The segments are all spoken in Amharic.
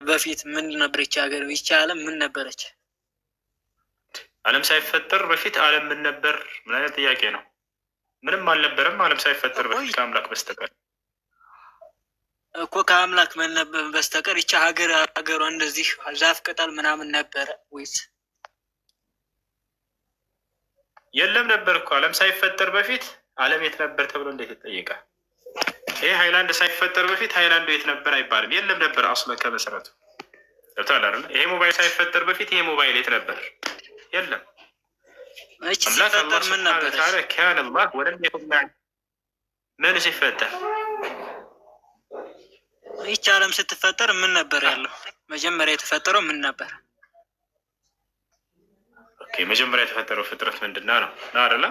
በፊት ምን ነበረች ሀገር? ይቺ ዓለም ምን ነበረች? ዓለም ሳይፈጠር በፊት ዓለም ምን ነበር? ምን አይነት ጥያቄ ነው? ምንም አልነበረም ዓለም ሳይፈጠር በፊት ከአምላክ በስተቀር እኮ ከአምላክ በስተቀር ይቺ ሀገሯ እንደዚህ ዛፍ ቅጠል ምናምን ነበረ ወይስ የለም? ነበር እኮ ዓለም ሳይፈጠር በፊት ዓለም የት ነበር ተብሎ እንዴት ይጠየቃል? ይሄ ሃይላንድ ሳይፈጠር በፊት ሃይላንዱ የት ነበር አይባልም። የለም ነበር አስለ ከመሰረቱ ገብቶሃል አይደል? ይሄ ሞባይል ሳይፈጠር በፊት ይሄ ሞባይል የት ነበር? የለም። አምላክ አላህ ሱብሓነሁ ወተዓላ ካነ አላህ ወለም የኩን መዐሁ ምን ሲፈጠር ይቺ ዓለም ስትፈጠር ምን ነበር ያለው? መጀመሪያ የተፈጠረው ምን ነበር? ኦኬ መጀመሪያ የተፈጠረው ፍጥረት ምንድነው ነው አይደል?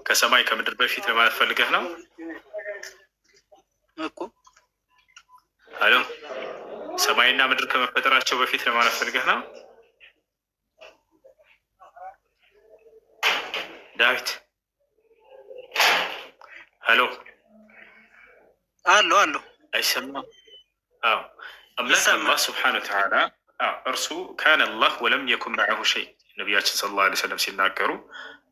ከሰማይ ከምድር በፊት ለማለት ፈልገህ ነው እኮ? አሎ ሰማይና ምድር ከመፈጠራቸው በፊት ለማለት ፈልገህ ነው ዳዊት? አሎ አሎ አሎ አይሰማም? አዎ አምላክ አላህ ሱብሓነሁ ወተዓላ እርሱ ካነ አላህ ወለም የኩን መዐሁ ሸይ ነቢያችን ሰለላሁ ዐለይሂ ወሰለም ሲናገሩ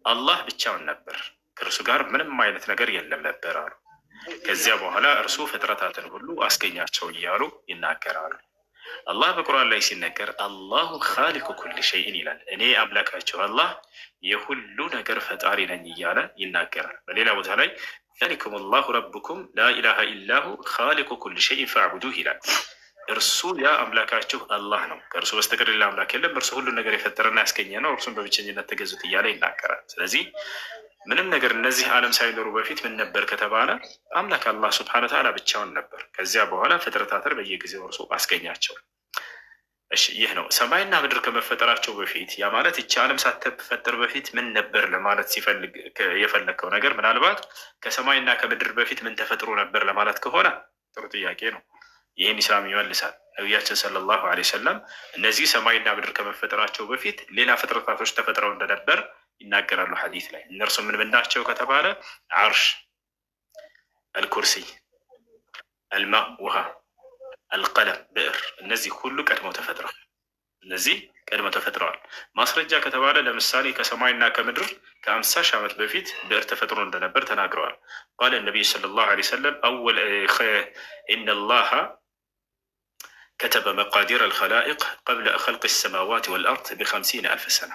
አላህ ብቻውን ነበር፣ ከእርሱ ጋር ምንም አይነት ነገር የለም ነበር አሉ። ከዚያ በኋላ እርሱ ፍጥረታትን ሁሉ አስገኛቸው እያሉ ይናገራሉ። አላህ በቁርአን ላይ ሲነገር አላሁ ኻሊቁ ኩሊ ሸይን ይላል። እኔ አምላካቸው አላህ የሁሉ ነገር ፈጣሪ ነኝ እያለ ይናገራል። በሌላ ቦታ ላይ ዛሊኩም አላሁ ረብኩም ላኢላሃ ኢላሁ ኻሊቁ ኩሊ ሸይን ፈዕቡዱህ ይላል። እርሱ ያ አምላካችሁ አላህ ነው፣ ከእርሱ በስተቀር ሌላ አምላክ የለም፣ እርሱ ሁሉን ነገር የፈጠረና ያስገኘ ነው፣ እርሱን በብቸኝነት ተገዙት እያለ ይናገራል። ስለዚህ ምንም ነገር እነዚህ ዓለም ሳይኖሩ በፊት ምን ነበር ከተባለ አምላክ አላህ ሱብሓነሁ ወተዓላ ብቻውን ነበር። ከዚያ በኋላ ፍጥረታትን በየጊዜው እርሱ አስገኛቸው። እሺ ይህ ነው ሰማይና ምድር ከመፈጠራቸው በፊት። ያ ማለት ይቺ ዓለም ሳትፈጠር በፊት ምን ነበር ለማለት ሲፈልግ የፈለግከው ነገር ምናልባት ከሰማይና ከምድር በፊት ምን ተፈጥሮ ነበር ለማለት ከሆነ ጥሩ ጥያቄ ነው። ይህን ኢስላም ይመልሳል። ነቢያችን ሰለላሁ ዐለይሂ ወሰለም እነዚህ ሰማይና ምድር ከመፈጠራቸው በፊት ሌላ ፍጥረታቶች ተፈጥረው እንደነበር ይናገራሉ ሐዲስ ላይ። እነርሱ ምን ምንድናቸው ከተባለ ዓርሽ፣ አልኩርሲ፣ አልማ ውሃ፣ አልቀለም ብዕር፣ እነዚህ ሁሉ ቀድመው ተፈጥረዋል። እነዚህ ቀድመው ተፈጥረዋል። ማስረጃ ከተባለ ለምሳሌ ከሰማይና ከምድር ከ50 ሺህ ዓመት በፊት ብዕር ተፈጥሮ እንደነበር ተናግረዋል። ቃለ ነቢዩ ሰለላሁ ዐለይሂ ወሰለም አወል ኢነላሃ ከተበ መቃዲር አልኸላኢቅ ቀብለ ኸልቅ ሰማዋት ወልአርድ ብ50,000 ሰና።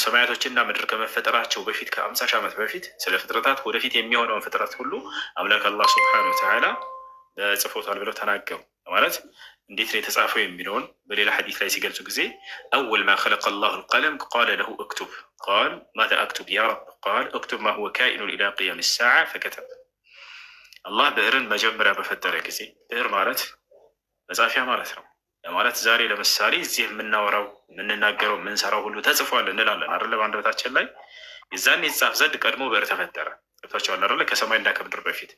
ሰማያቶችና ምድር ከመፈጠራቸው በፊት ከ50 ሺህ ዓመት በፊት ስለ ፍጥረታት ወደፊት የሚሆነውን ፍጥረት ሁሉ አምላክ አላህ ሱብሓነሁ ወተዓላ ጽፎታል ብለው ተናገሩ። ማለት እንዴት ነው የተጻፈው የሚለውን በሌላ ሐዲስ ላይ ሲገልጹ ጊዜ አወል ማ ኸለቀ አላሁ አልቀለም ቃለ ለሁ እክቱብ ቃል ማዛ አክቱብ ያ ረብ ቃል እክቱብ ማ ሁወ ካኢኑን ኢላ ቂያም ሰዓ ፈከተብ። አላህ ብዕርን መጀመሪያ በፈጠረ ጊዜ ብዕር ማለት መጻፊያ ማለት ነው። ማለት ዛሬ ለምሳሌ እዚህ የምናወራው የምንናገረው የምንሰራው ሁሉ ተጽፏል እንላለን አይደለ? በአንደበታችን ላይ የዛኔ የተጻፍ ዘንድ ቀድሞ ብዕር ተፈጠረ። ገብቷቸዋል አይደለ? ከሰማይና ከምድር በፊት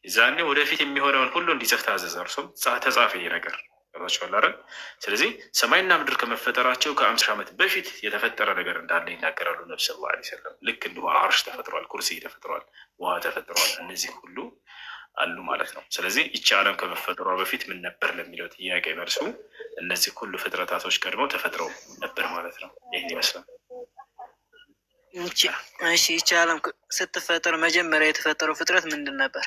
የዛኔ ወደፊት የሚሆነውን ሁሉ እንዲጽፍ ታዘዘ። እርሱም ተጻፈ ይሄ ነገር። ገብቷቸዋል አይደል? ስለዚህ ሰማይና ምድር ከመፈጠራቸው ከ50 ዓመት በፊት የተፈጠረ ነገር እንዳለ ይናገራሉ ነብዩ ሰለላሁ ዐለይሂ ወሰለም። ልክ እንዲሁ ዓርሽ ተፈጥሯል፣ ኩርሲ ተፈጥሯል፣ ውሃ ተፈጥሯል። እነዚህ ሁሉ አሉ ማለት ነው። ስለዚህ ይቺ ዓለም ከመፈጠሯ በፊት ምን ነበር ለሚለው ጥያቄ መልሱ እነዚህ ሁሉ ፍጥረታቶች ቀድመው ተፈጥረው ነበር ማለት ነው። ይህን ይመስላል። እሺ ይቺ ዓለም ስትፈጠር መጀመሪያ የተፈጠረው ፍጥረት ምንድን ነበር?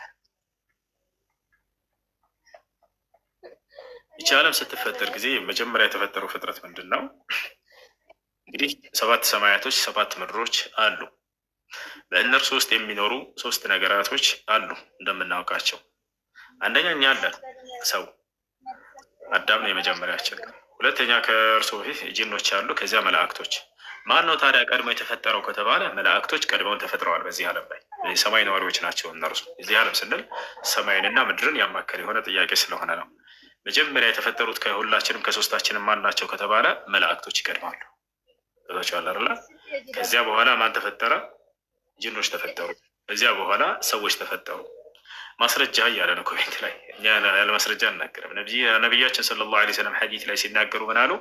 ይቺ ዓለም ስትፈጠር ጊዜ መጀመሪያ የተፈጠረው ፍጥረት ምንድን ነው? እንግዲህ 7 ሰማያቶች 7 ምድሮች አሉ። በእነርሱ ውስጥ የሚኖሩ 3 ነገራቶች አሉ እንደምናውቃቸው። አንደኛ እኛ አለን፣ ሰው አዳም ነው የመጀመሪያችን። ሁለተኛ ከእርሱ በፊት ጂኖች አሉ፣ ከዚያ መላእክቶች። ማን ነው ታዲያ ቀድሞ የተፈጠረው ከተባለ መላእክቶች ቀድመውን ተፈጥረዋል በዚህ ዓለም ላይ። የሰማይ ነዋሪዎች ናቸው እነርሱ። እዚህ ዓለም ስንል ሰማይንና ምድርን ያማከለ የሆነ ጥያቄ ስለሆነ ነው። መጀመሪያ የተፈጠሩት ከሁላችንም ከሶስታችንም ማን ናቸው ከተባለ መላእክቶች ይቀድማሉ። ዛቸዋል አይደለ? ከዚያ በኋላ ማን ተፈጠረ? ጂኖች ተፈጠሩ። ከዚያ በኋላ ሰዎች ተፈጠሩ። ማስረጃ እያለ ነው ኮሜንት ላይ። እኛ ያለ ማስረጃ እናገርም። ነቢያችን ሰለላሁ ዐለይሂ ወሰለም ሐዲስ ላይ ሲናገሩ ምን አሉ?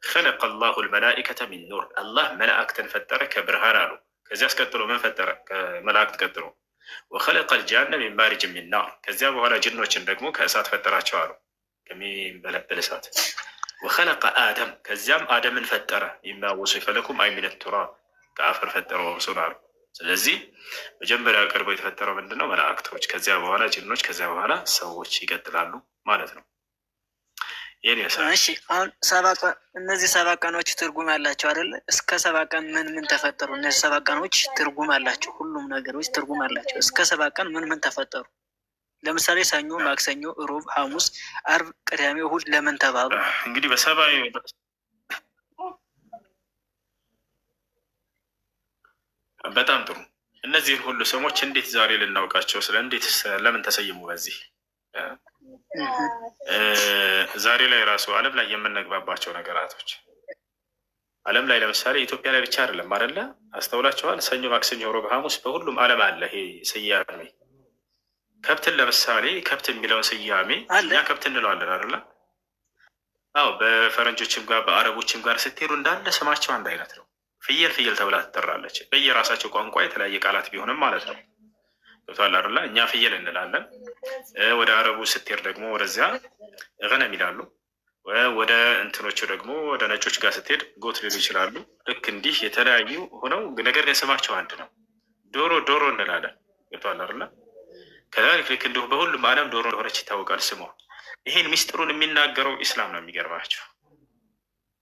ኸለቀ አላሁ አልመላኢከተ ሚን ኑር፣ አላህ መላእክትን ፈጠረ ከብርሃን አሉ። ከዚያ አስቀጥሎ ምን ፈጠረ? ከመላእክት ቀጥሎ ወኸለቀ ልጃነ ሚን ማሪጅ ሚን ናር ከዚያ በኋላ ጅኖችን ደግሞ ከእሳት ፈጠራቸው አሉ ከሚበለበል እሳት። ወኸለቀ አደም ከዚያም አደምን ፈጠረ የሚያወሱ ፈለኩም አይ ሚነ ቱራብ ከአፈር ፈጠረው እርሱን አሉ። ስለዚህ መጀመሪያ ቀርቦ የተፈጠረው ምንድን ነው? መላእክቶች፣ ከዚያ በኋላ ጅኖች፣ ከዚያ በኋላ ሰዎች ይቀጥላሉ ማለት ነው። ይህን ይመስላል። እሺ አሁን እነዚህ 7 ቀኖች ትርጉም አላቸው አይደለ? እስከ 7 ቀን ምን ምን ተፈጠሩ? እነዚህ 7 ቀኖች ትርጉም አላቸው። ሁሉም ነገሮች ትርጉም አላቸው። እስከ 7 ቀን ምን ምን ተፈጠሩ? ለምሳሌ ሰኞ፣ ማክሰኞ፣ ሮብ፣ ሐሙስ፣ አርብ፣ ቅዳሜ፣ እሑድ ለምን ተባሉ? እንግዲህ በሰባዊ በጣም ጥሩ። እነዚህን ሁሉ ስሞች እንዴት ዛሬ ልናውቃቸው እንዴት ለምን ተሰይሙ? በዚህ ዛሬ ላይ ራሱ ዓለም ላይ የምንግባባቸው ነገራቶች ዓለም ላይ ለምሳሌ ኢትዮጵያ ላይ ብቻ አይደለም አይደለ? አስተውላችኋል? ሰኞ፣ ማክሰኞ፣ ሮብ፣ ሐሙስ በሁሉም ዓለም አለ ይሄ ስያሜ። ከብትን ለምሳሌ ከብት የሚለውን ስያሜ እኛ ከብት እንለዋለን አይደለ? አዎ። በፈረንጆችም ጋር በአረቦችም ጋር ስትሄዱ እንዳለ ስማቸው አንድ አይነት ነው። ፍየል ፍየል ተብላ ትጠራለች። በየራሳቸው ቋንቋ የተለያየ ቃላት ቢሆንም ማለት ነው። ገብቶሃል አይደለ? እኛ ፍየል እንላለን። ወደ አረቡ ስትሄድ ደግሞ ወደዚያ ገነም ይላሉ። ወደ እንትኖቹ ደግሞ ወደ ነጮች ጋር ስትሄድ ጎት ሊሉ ይችላሉ። ልክ እንዲህ የተለያዩ ሆነው ነገር ግን ስማቸው አንድ ነው። ዶሮ ዶሮ እንላለን። ገብቶሃል አይደለ? ከዛሊክ ልክ እንዲሁ በሁሉም ዓለም ዶሮ እንደሆነች ይታወቃል ስሟ። ይሄን ሚስጥሩን የሚናገረው ኢስላም ነው። የሚገርማቸው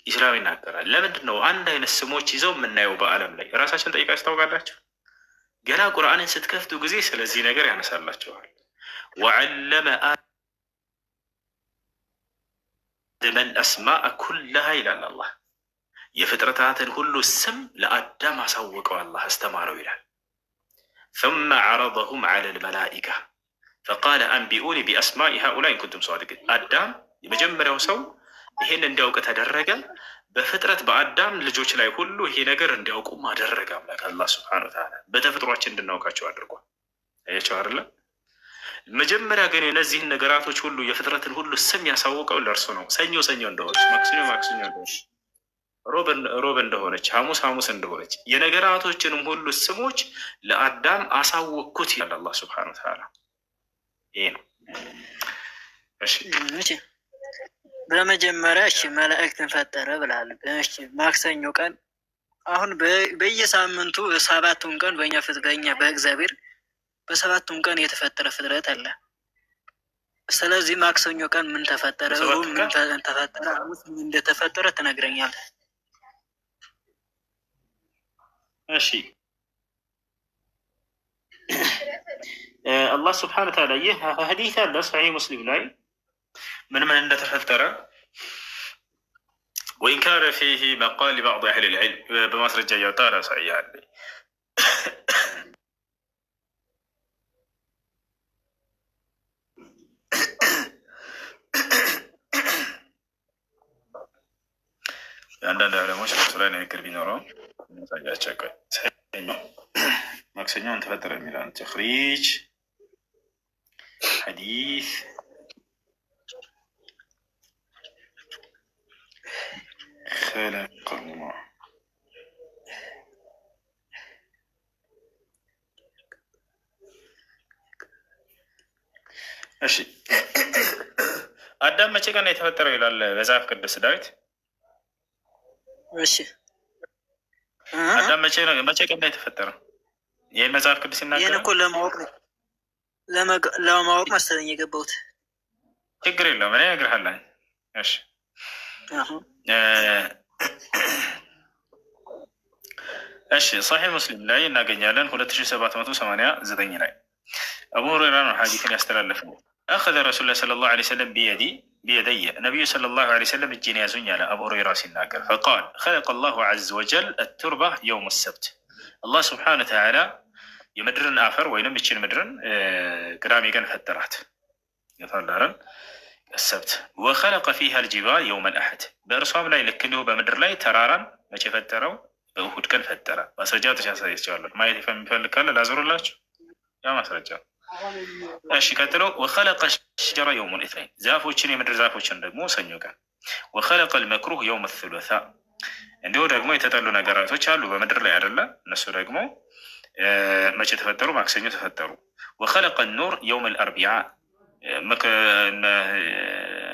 ኢስላም ይናገራል። ለምንድን ነው አንድ አይነት ስሞች ይዘው የምናየው በዓለም ላይ? ራሳችን ጠይቃችሁ ታውቃላችሁ? ገና ቁርአንን ስትከፍቱ ጊዜ ስለዚህ ነገር ያነሳላችኋል። ወዐለመ አደመን አስማአ ኩለሃ ይላል አላህ። የፍጥረታትን ሁሉ ስም ለአዳም አሳወቀው አላህ አስተማረው ይላል። ثم عرضهم على الملائكة فقال أنبئوني بأسماء هؤلاء إن كنتم صادقين። አዳም የመጀመሪያው ሰው ይሄን እንዲያውቅ ተደረገ። በፍጥረት በአዳም ልጆች ላይ ሁሉ ይሄ ነገር እንዲያውቁ አደረገ አምላክ አላህ ሱብሓነሁ ወተዓላ። በተፈጥሯችን እንድናውቃቸው አድርጓል። አያቸው አይደለ? መጀመሪያ ግን እነዚህን ነገራቶች ሁሉ የፍጥረትን ሁሉ ስም ያሳወቀው ለእርሱ ነው። ሰኞ ሰኞ እንደሆነች፣ ማክሰኞ ማክሰኞ እንደሆነች፣ ሮብ እንደሆነች፣ ሐሙስ ሐሙስ እንደሆነች የነገራቶችንም ሁሉ ስሞች ለአዳም አሳወቅኩት ይላል አላህ ሱብሓነሁ ወተዓላ። ይሄ ነው። እሺ በመጀመሪያ መላእክትን ፈጠረ ብላል። እሺ ማክሰኞ ቀን አሁን በየሳምንቱ 7ቱን ቀን በእኛ በእግዚአብሔር በ7ቱም ቀን የተፈጠረ ፍጥረት አለ። ስለዚህ ማክሰኞ ቀን ምን ተፈጠረ? ሮብ ምን ተፈጠረ? ሐሙስ ምን እንደተፈጠረ ትነግረኛለህ? እሺ አላህ ስብሐነሁ ወተዓላ ይህ ሐዲስ አለ ሰሒህ ሙስሊም ላይ ምን እንደተፈጠረ ወኢን ካነ ፊህ መቃል ሊበዕድ አህሊ ልዕልም በማስረጃ እያወጣ ላሳይሃለሁ። አንዳንድ ዕለሞች በሱ ላይ ንግግር ቢኖረው ሳያቸው ማክሰኞን ተፈጠረ የሚለውን ተኽሪጅ ሐዲስ خلق الله እሺ አዳም መቼ ቀን የተፈጠረው ይላል መጽሐፍ ቅዱስ ዳዊት? እሺ አዳም መቼ ቀን የተፈጠረው? ይህን መጽሐፍ ቅዱስ ይናገራል። ይህን እኮ ለማወቅ መሰለኝ የገባሁት። ችግር የለውም እኔ እነግርሃለሁ። እሺ እሺ ሰሒህ ሙስሊም ላይ እናገኛለን 2789 ላይ አቡ ሁረይራ ነው ሐዲስን ያስተላለፈው። አኸዘ ረሱሉላህ ሰለላሁ ዐለይሂ ወሰለም ቢየደየ ነቢዩ ሰለላሁ ዐለይሂ ወሰለም እጄን ያዙኝ አለ አቡ ሁረይራ ሲናገር። ፈቃል ኸለቀ ላሁ ዐዘ ወጀል አቱርባ የውም ሰብት አላህ ስብሓነሁ ወተዓላ የምድርን አፈር ወይንም ይችን ምድርን ቅዳሜ ቀን ፈጠራት የታላረን ሰብት ወኸለቀ ፊሃ አልጂባል የውም አልአሐድ በእርሷም ላይ ልክ እንዲሁ በምድር ላይ ተራራን መቼ ፈጠረው? በእሁድ ቀን ፈጠረ። ማስረጃ ተሻሳይቻለሁ። ማየት የሚፈልግ ካለ ላዞርላችሁ ያ ማስረጃ። እሺ ቀጥሎ ወኸለቀ ሸጀረ የውም ልኢትነይን ዛፎችን የምድር ዛፎችን ደግሞ ሰኞ ቀን ወኸለቀ ልመክሩህ የውም ሱሉሳ እንዲሁ ደግሞ የተጠሉ ነገራቶች አሉ በምድር ላይ አይደለ? እነሱ ደግሞ መቼ ተፈጠሩ? ማክሰኞ ተፈጠሩ። ወኸለቀ ኑር የውም አልአርቢዓ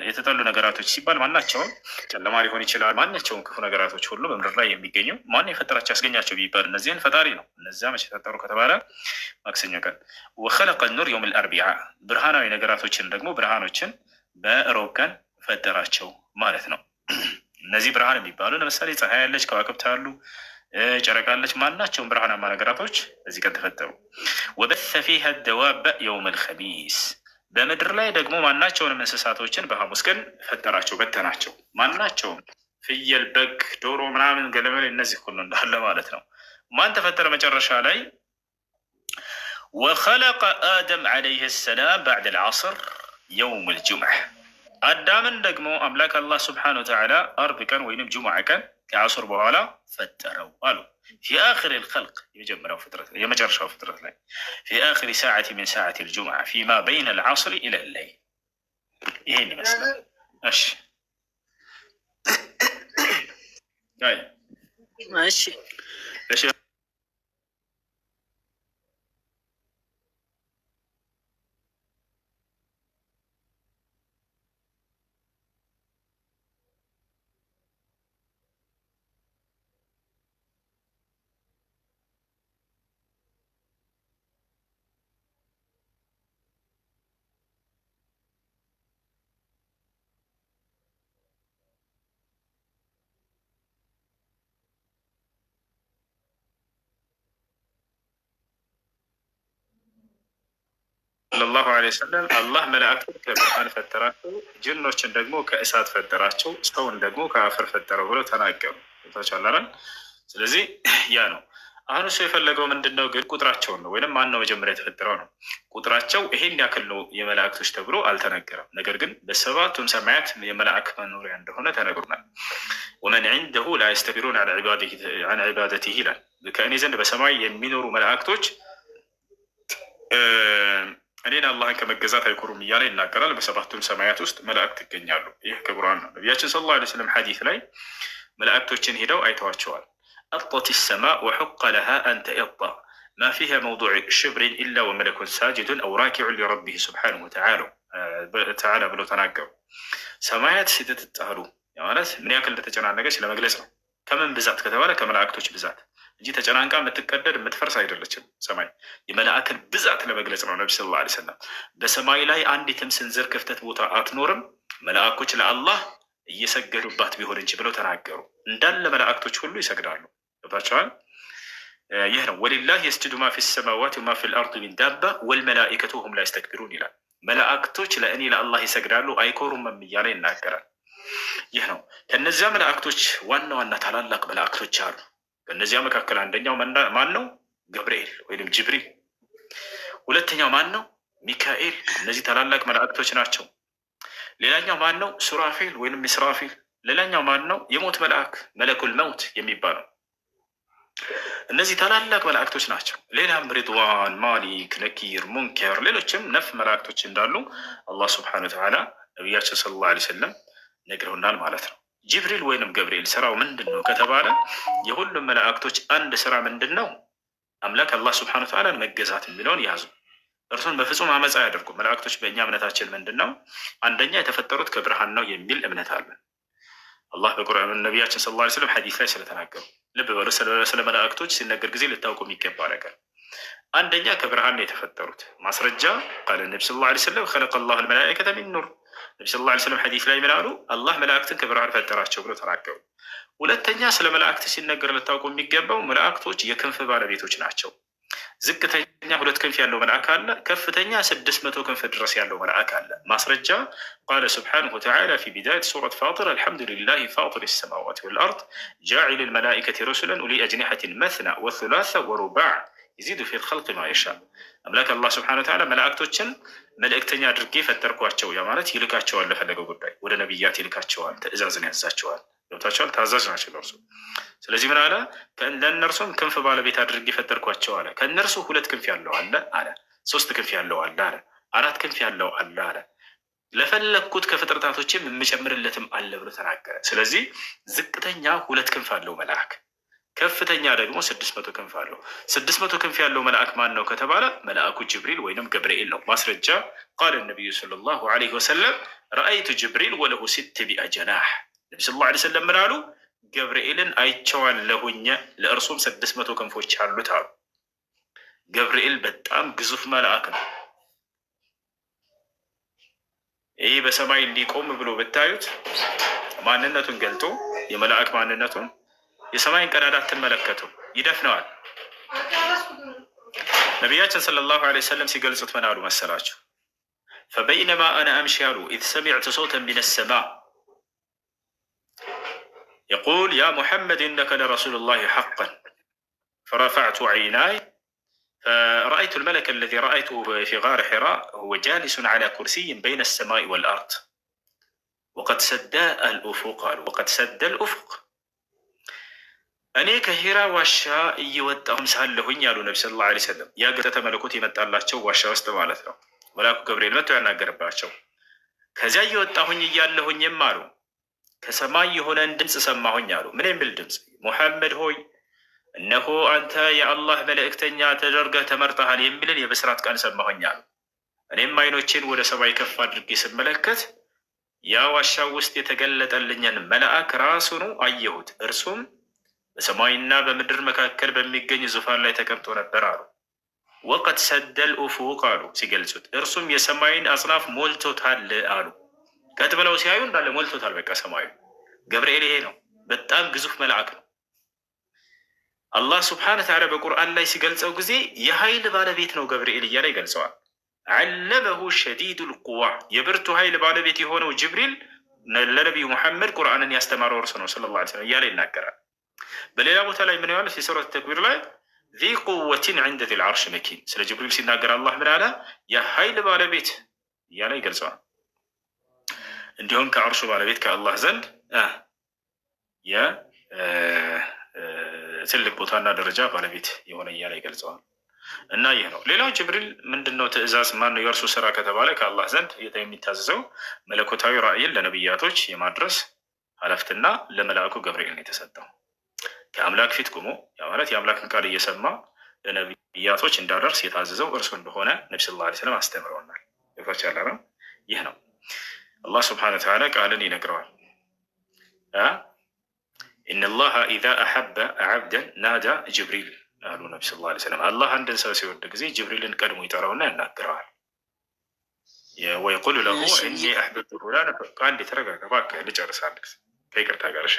የተጠሉ ነገራቶች ሲባል ማናቸውም ጨለማ ሊሆን ይችላል። ማናቸውም ክፉ ነገራቶች ሁሉ በምድር ላይ የሚገኙ ማን የፈጠራቸው ያስገኛቸው ቢባል እነዚህን ፈጣሪ ነው። እነዚያ መቼ ተፈጠሩ ከተባለ ማክሰኞ ቀን። ወኸለቀ ኑር የውም አልአርቢዓ ብርሃናዊ ነገራቶችን ደግሞ ብርሃኖችን በሮብ ቀን ፈጠራቸው ማለት ነው። እነዚህ ብርሃን የሚባሉ ለምሳሌ ፀሐይ ያለች፣ ከዋክብት አሉ፣ ጨረቃ አለች። ማናቸውም ብርሃናማ ነገራቶች በዚህ ቀን ተፈጠሩ። ወበሰ ፊሃ ደዋበ የውም አልኸሚስ በምድር ላይ ደግሞ ማናቸውንም እንስሳቶችን በሐሙስ ቀን ፈጠራቸው፣ በተናቸው። ማናቸውም ፍየል፣ በግ፣ ዶሮ ምናምን ገለመል እነዚህ ሁሉ እንዳለ ማለት ነው። ማን ተፈጠረ መጨረሻ ላይ? ወኸለቀ አደም ዓለይህ ሰላም ባዕድ ልዓስር የውም ልጁምዓ አዳምን ደግሞ አምላክ አላህ ስብሓነ ወተዓላ አርብ ቀን ወይንም ጁምዓ ቀን ከዓሱር በኋላ ፈጠረው አሉ። ፊ አኽር ልኸልቅ የመጨረሻው ፍጥረት ላይ ፊ አኽሪ ሰዓት ምን ሰዓት ልጁምዓ ፊማ በይነ ልዓስሪ ኢለ ለይል። ይሄን ይመስላል። እሺ እሺ ሰለላሁ ዐለይሂ ወሰለም አላህ መላእክትን ከብርሃን ፈጠራቸው፣ ጅኖችን ደግሞ ከእሳት ፈጠራቸው፣ ሰውን ደግሞ ከአፈር ፈጠረው ብለው ተናገሩ። ታቻላለን። ስለዚህ ያ ነው። አሁን እሱ የፈለገው ምንድን ነው ግን? ቁጥራቸውን ነው። ወይም ማን ነው መጀመሪያ የተፈጠረው ነው። ቁጥራቸው ይሄን ያክል ነው የመላእክቶች ተብሎ አልተነገረም። ነገር ግን በሰባቱም ሰማያት የመላእክ መኖሪያ እንደሆነ ተነግሮናል። ወመን ዒንደሁ ላ የስተክቢሩን ዐን ዒባደቲህ ይላል። ከእኔ ዘንድ በሰማይ የሚኖሩ መላእክቶች እኔን አላህን ከመገዛት አይኮሩም እያለ ይናገራል። በሰባቱም ሰማያት ውስጥ መላእክት ይገኛሉ። ይህ ከቁርአን ነው። ነቢያችን ሰለላሁ ዐለይሂ ወሰለም ሐዲስ ላይ መላእክቶችን ሄደው አይተዋቸዋል። አጠት ሰማ ወሑቀ ለሃ አንተ ኢጣ ማ ፊሃ መውዱዕ ሽብሪን ኢላ ወመለኩን ሳጅዱን አው ራኪዑን ሊረቢህ ስብሓነሁ ወተዓላ ብለው ተናገሩ። ሰማያት ስትጣሉ ማለት ምን ያክል እንደተጨናነቀች ለመግለጽ ነው። ከምን ብዛት ከተባለ ከመላእክቶች ብዛት እንጂ ተጨናንቃ የምትቀደድ የምትፈርስ አይደለችም። ሰማይ የመላእክን ብዛት ለመግለጽ ነው። ነቢ ሰለላሁ ዐለይሂ ወሰለም በሰማይ ላይ አንዲትም ስንዝር ክፍተት ቦታ አትኖርም መላእኮች ለአላህ እየሰገዱባት ቢሆን እንጂ ብለው ተናገሩ። እንዳለ መላእክቶች ሁሉ ይሰግዳሉ። ገብታችኋል? ይህ ነው ወሊላህ የስጁዱ ማ ፊ ሰማዋት ወማ ፊ ልአርድ ሚን ዳባ ወልመላኢከቱ ሁም ላ የስተክቢሩን ይላል። መላእክቶች ለእኔ ለአላህ ይሰግዳሉ አይኮሩም እያለ ይናገራል። ይህ ነው። ከነዚያ መላእክቶች ዋና ዋና ታላላቅ መላእክቶች አሉ። ከእነዚያ መካከል አንደኛው ማን ነው? ገብርኤል ወይም ጅብሪል። ሁለተኛው ማን ነው? ሚካኤል። እነዚህ ታላላቅ መላእክቶች ናቸው። ሌላኛው ማን ነው? ሱራፊል ወይም ኢስራፊል። ሌላኛው ማን ነው? የሞት መልአክ መለኩል መውት የሚባለው። እነዚህ ታላላቅ መላእክቶች ናቸው። ሌላም ሪድዋን፣ ማሊክ፣ ነኪር፣ ሙንከር ሌሎችም ነፍ መላእክቶች እንዳሉ አላህ ስብሐነሁ ወተዓላ ነቢያችን ሰለላሁ ዐለይሂ ወሰለም ነግረውናል ማለት ነው። ጅብሪል ወይንም ገብርኤል ስራው ምንድን ነው ከተባለ የሁሉም መላእክቶች አንድ ስራ ምንድን ነው? አምላክ አላህ ስብሐነሁ ወተዓላ መገዛት የሚለውን ያዙ። እርሱን በፍጹም አመፃ ያደርጉ። መላእክቶች በእኛ እምነታችን ምንድን ነው? አንደኛ የተፈጠሩት ከብርሃን ነው የሚል እምነት አለን። አላህ በቁርአን ነቢያችን ሰለላሁ ዐለይሂ ወሰለም ሐዲስ ላይ ስለተናገሩ ልብ በሉ። ስለ መላእክቶች ሲነገር ጊዜ ልታውቁ የሚገባ ነገር አንደኛ ከብርሃን ነው የተፈጠሩት። ማስረጃ ቃለ ነቢ ሰለላሁ ዐለይሂ ወሰለም ኸለቀ ላሁ ልመላኢከተ ሚን ኑር። ነቢ ሰለላሁ ዐለይሂ ወሰለም ሐዲስ ላይ ምን አሉ? አላህ መላእክትን ከብርሃን ፈጠራቸው ብሎ ተናገሩ። ሁለተኛ ስለ መላእክት ሲነገር ልታውቁ የሚገባው መላእክቶች የክንፍ ባለቤቶች ናቸው። ዝቅተኛ 2 ክንፍ ያለው መልአክ አለ። ከፍተኛ 600 ክንፍ ድረስ ያለው መልአክ አለ። ማስረጃ ቃለ ስብሓነሁ ወተዓላ ፊ ቢዳየት ሱረት ፋጢር አልሐምዱሊላሂ ፋጢሪ ሰማዋት ወልአርድ ጃዒሊ ልመላኢከቲ ሩሱለን ኡሊ አጅኒሐትን መስና ወሱላሰ ወሩባዕ ይዚዱ ፊል ኸልቅ ማ የሻ። አምላክ አላህ ስብሐነሁ ወተዓላ መላእክቶችን መልእክተኛ አድርጌ ፈጠርኳቸው። ያ ማለት ይልካቸዋል፣ ለፈለገው ጉዳይ ወደ ነቢያት ይልካቸዋል፣ ትእዛዝን ያዛቸዋል። ገብታቸዋል? ታዛዥ ናቸው ለእርሱ። ስለዚህ ምን አለ? ለእነርሱም ክንፍ ባለቤት አድርጌ ፈጠርኳቸው አለ። ከእነርሱ 2 ክንፍ ያለው አለ አለ፣ 3 ክንፍ ያለው አለ አለ፣ 4 ክንፍ ያለው አለ አለ፣ ለፈለግኩት ከፍጥረታቶችም የምጨምርለትም አለ ብሎ ተናገረ። ስለዚህ ዝቅተኛ 2 ክንፍ አለው መልአክ። ከፍተኛ ደግሞ 600 ክንፍ አለው። 600 ክንፍ ያለው መልአክ ማን ነው ከተባለ መልአኩ ጅብሪል ወይንም ገብርኤል ነው። ማስረጃ ቃለ ነቢዩ ሰለላሁ ዐለይሂ ወሰለም ረአይቱ ጅብሪል ወለሁ ሲት ቢአ ጀናህ። ነቢ ስ ላ ሰለም ምን አሉ? ገብርኤልን አይቼዋለሁኝ ለእርሱም 600 ክንፎች አሉት አሉ። ገብርኤል በጣም ግዙፍ መልአክ ነው። ይህ በሰማይ እንዲቆም ብሎ ብታዩት ማንነቱን ገልጦ የመልአክ ማንነቱን የሰማይን ቀዳዳ አትመለከቱ፣ ይደፍነዋል። ነቢያችን ሰለላሁ ዐለይሂ ወሰለም ሲገልጹት ምን አሉ መሰላችሁ? ፈበይነማ አነ አምሺ አሉ ኢዝ ሰሚዕቱ ሰውተን ሚነ ሰማእ የቁል ያ ሙሐመድ ኢነከ ለረሱሉላሂ ሐቀን ፈረፈዕቱ ዐይናይ فرأيت الملك الذي رأيته في غار حراء هو جالس على كرسي بين السماء والأرض وقد سد الأفق وقد سد الأفق እኔ ከሂራ ዋሻ እየወጣሁም ሳለሁኝ ያሉ ነቢ ሰለላሁ ዐለይሂ ወሰለም ያ ገጠተ መለኮት የመጣላቸው ዋሻ ውስጥ ማለት ነው። መልአኩ ገብርኤል መጥቶ ያናገርባቸው። ከዚያ እየወጣሁኝ እያለሁኝም አሉ ከሰማይ የሆነን ድምፅ ሰማሁኝ አሉ። ምን የሚል ድምፅ? ሙሐመድ ሆይ እነሆ አንተ የአላህ መልእክተኛ ተደርገህ ተመርጠሃል የሚልን የብስራት ቃል ሰማሁኝ አሉ። እኔም አይኖቼን ወደ ሰማይ ከፍ አድርጌ ስመለከት ያ ዋሻው ውስጥ የተገለጠልኝን መልአክ ራሱኑ አየሁት። እርሱም በሰማይና በምድር መካከል በሚገኝ ዙፋን ላይ ተቀምጦ ነበር አሉ። ወቀድ ሰደል ኡፉቅ አሉ ሲገልጹት፣ እርሱም የሰማይን አጽናፍ ሞልቶታል አሉ። ቀጥ ብለው ሲያዩ እንዳለ ሞልቶታል በቃ ሰማዩ። ገብርኤል ይሄ ነው፣ በጣም ግዙፍ መልአክ ነው። አላህ ስብሓነ ወተዓላ በቁርአን ላይ ሲገልጸው ጊዜ የኃይል ባለቤት ነው ገብርኤል እያለ ይገልጸዋል። ዓለመሁ ሸዲዱል ቁዋ፣ የብርቱ ኃይል ባለቤት የሆነው ጅብሪል ለነቢዩ ሙሐመድ ቁርአንን ያስተማረው እርሱ ነው ሰለላሁ ዐለይሂ ወሰለም እያለ ይናገራል። በሌላ ቦታ ላይ ምን ይዋል? ሱረት ተክዊር ላይ ዚ ቁወትን ዐንደ ዚል ዐርሽ መኪን፣ ስለ ጅብሪል ሲናገር አላህ ምን አለ? የኃይል ባለቤት እያለ ይገልጸዋል። እንዲሁም ከዐርሹ ባለቤት ከአላህ ዘንድ ትልቅ ቦታና ደረጃ ባለቤት የሆነ እያለ ይገልጸዋል። እና ይህ ነው። ሌላው ጅብሪል ምንድነው ትእዛዝ ማነው የእርሱ ስራ ከተባለ ከአላህ ዘንድ የሚታዘዘው መለኮታዊ ራእይን ለነቢያቶች የማድረስ ኃላፊነትና ለመልአኩ ገብርኤል የተሰጠው ከአምላክ ፊት ቆሞ ማለት የአምላክን ቃል እየሰማ ለነቢያቶች እንዳደርስ የታዘዘው እርሱ እንደሆነ ነቢ ሰለላሁ ዐለይሂ ወሰለም አስተምረውናል። ይፈቻላል። ይህ ነው አላህ ስብሐነሁ ወተዓላ ቃልን ይነግረዋል። ኢነላሃ ኢዛ አሐበ ዐብደን ናዳ ጅብሪል አሉ ነቢ ሰለላሁ ዐለይሂ ወሰለም። አላህ አንድን ሰው ሲወድ ጊዜ ጅብሪልን ቀድሞ ይጠራውና ያናግረዋል። ወየቁሉ ለሁ እኒ አሕበብቱ ፉላነ። አንዴ ተረጋጋ እባክህ ልጨርሳለህ ከይቅርታ ጋር እሺ።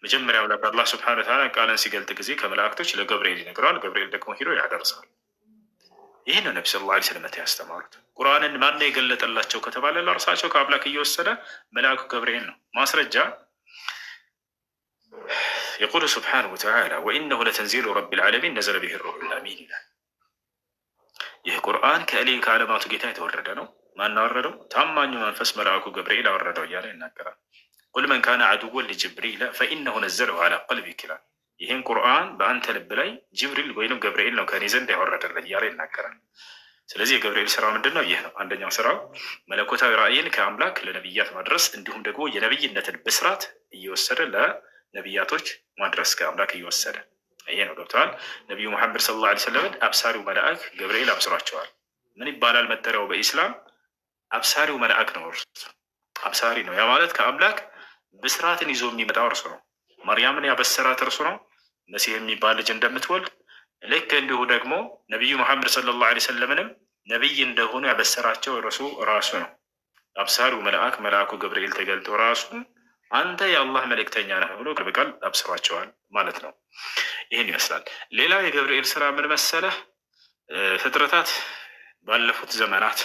መጀመሪያው ላይ አላህ ስብሐነሁ ወተዓላ ቃልን ሲገልጥ ጊዜ ከመላእክቶች ለገብርኤል ይነግረዋል። ገብርኤል ደግሞ ሂዶ ያደርሳል። ይህ ነው ነቢ ሰለላሁ ዐለይሂ ወሰለም ያስተማሩት። ቁርአንን ማነው የገለጠላቸው ከተባለ ለእርሳቸው ከአምላክ እየወሰደ መልአኩ ገብርኤል ነው። ማስረጃ የቁሉ ስብሓነሁ ወተዓላ ወኢነሁ ለተንዚሉ ረቢል ዓለሚን ነዘለ ቢሂ ሩሑል አሚን ይላል። ይህ ቁርአን ከዓለማቱ ጌታ የተወረደ ነው። ማን አወረደው? ታማኙ መንፈስ መልአኩ ገብርኤል አወረደው እያለ ይናገራል። ቁል መን ካነ ዐዱወን ሊጅብሪል ፈኢነሁ ነዘለሁ ዐላ ቀልቢክ ይላል። ይህን ቁርአን በአንተ ልብ ላይ ጅብሪል ወይም ገብርኤል ነው ከኔ ዘንድ ያወረደልህ እያለ ይናገራል። ስለዚህ የገብርኤል ስራ ምንድን ነው? ይህ ነው። አንደኛው ስራው መለኮታዊ ራእይን ከአምላክ ለነቢያት ማድረስ፣ እንዲሁም ደግሞ የነቢይነትን ብስራት እየወሰደ ለነቢያቶች ማድረስ ከአምላክ እየወሰደ ይሄ ነው። ገብተዋል። ነቢዩ ሙሐመድ ሰለላሁ ዐለይሂ ወሰለም አብሳሪው መልአክ ገብርኤል አብስሯቸዋል። ምን ይባላል መጠሪያው በኢስላም? አብሳሪው መልአክ ነው። እርሱ አብሳሪ ነው። ያ ማለት ከአምላክ ብስራትን ይዞ የሚመጣው እርሱ ነው። ማርያምን ያበሰራት እርሱ ነው። መሲህ የሚባል ልጅ እንደምትወልድ ልክ እንዲሁ ደግሞ ነቢዩ ሙሐመድ ሰለላሁ ዐለይሂ ወሰለምንም ነቢይ እንደሆኑ ያበሰራቸው እርሱ ራሱ ነው። አብሳሪው መልአክ መልአኩ ገብርኤል ተገልጦ ራሱ አንተ የአላህ መልእክተኛ ነህ ብሎ በቃል አብስሯቸዋል ማለት ነው። ይህን ይመስላል። ሌላው የገብርኤል ስራ ምን መሰለህ? ፍጥረታት ባለፉት ዘመናት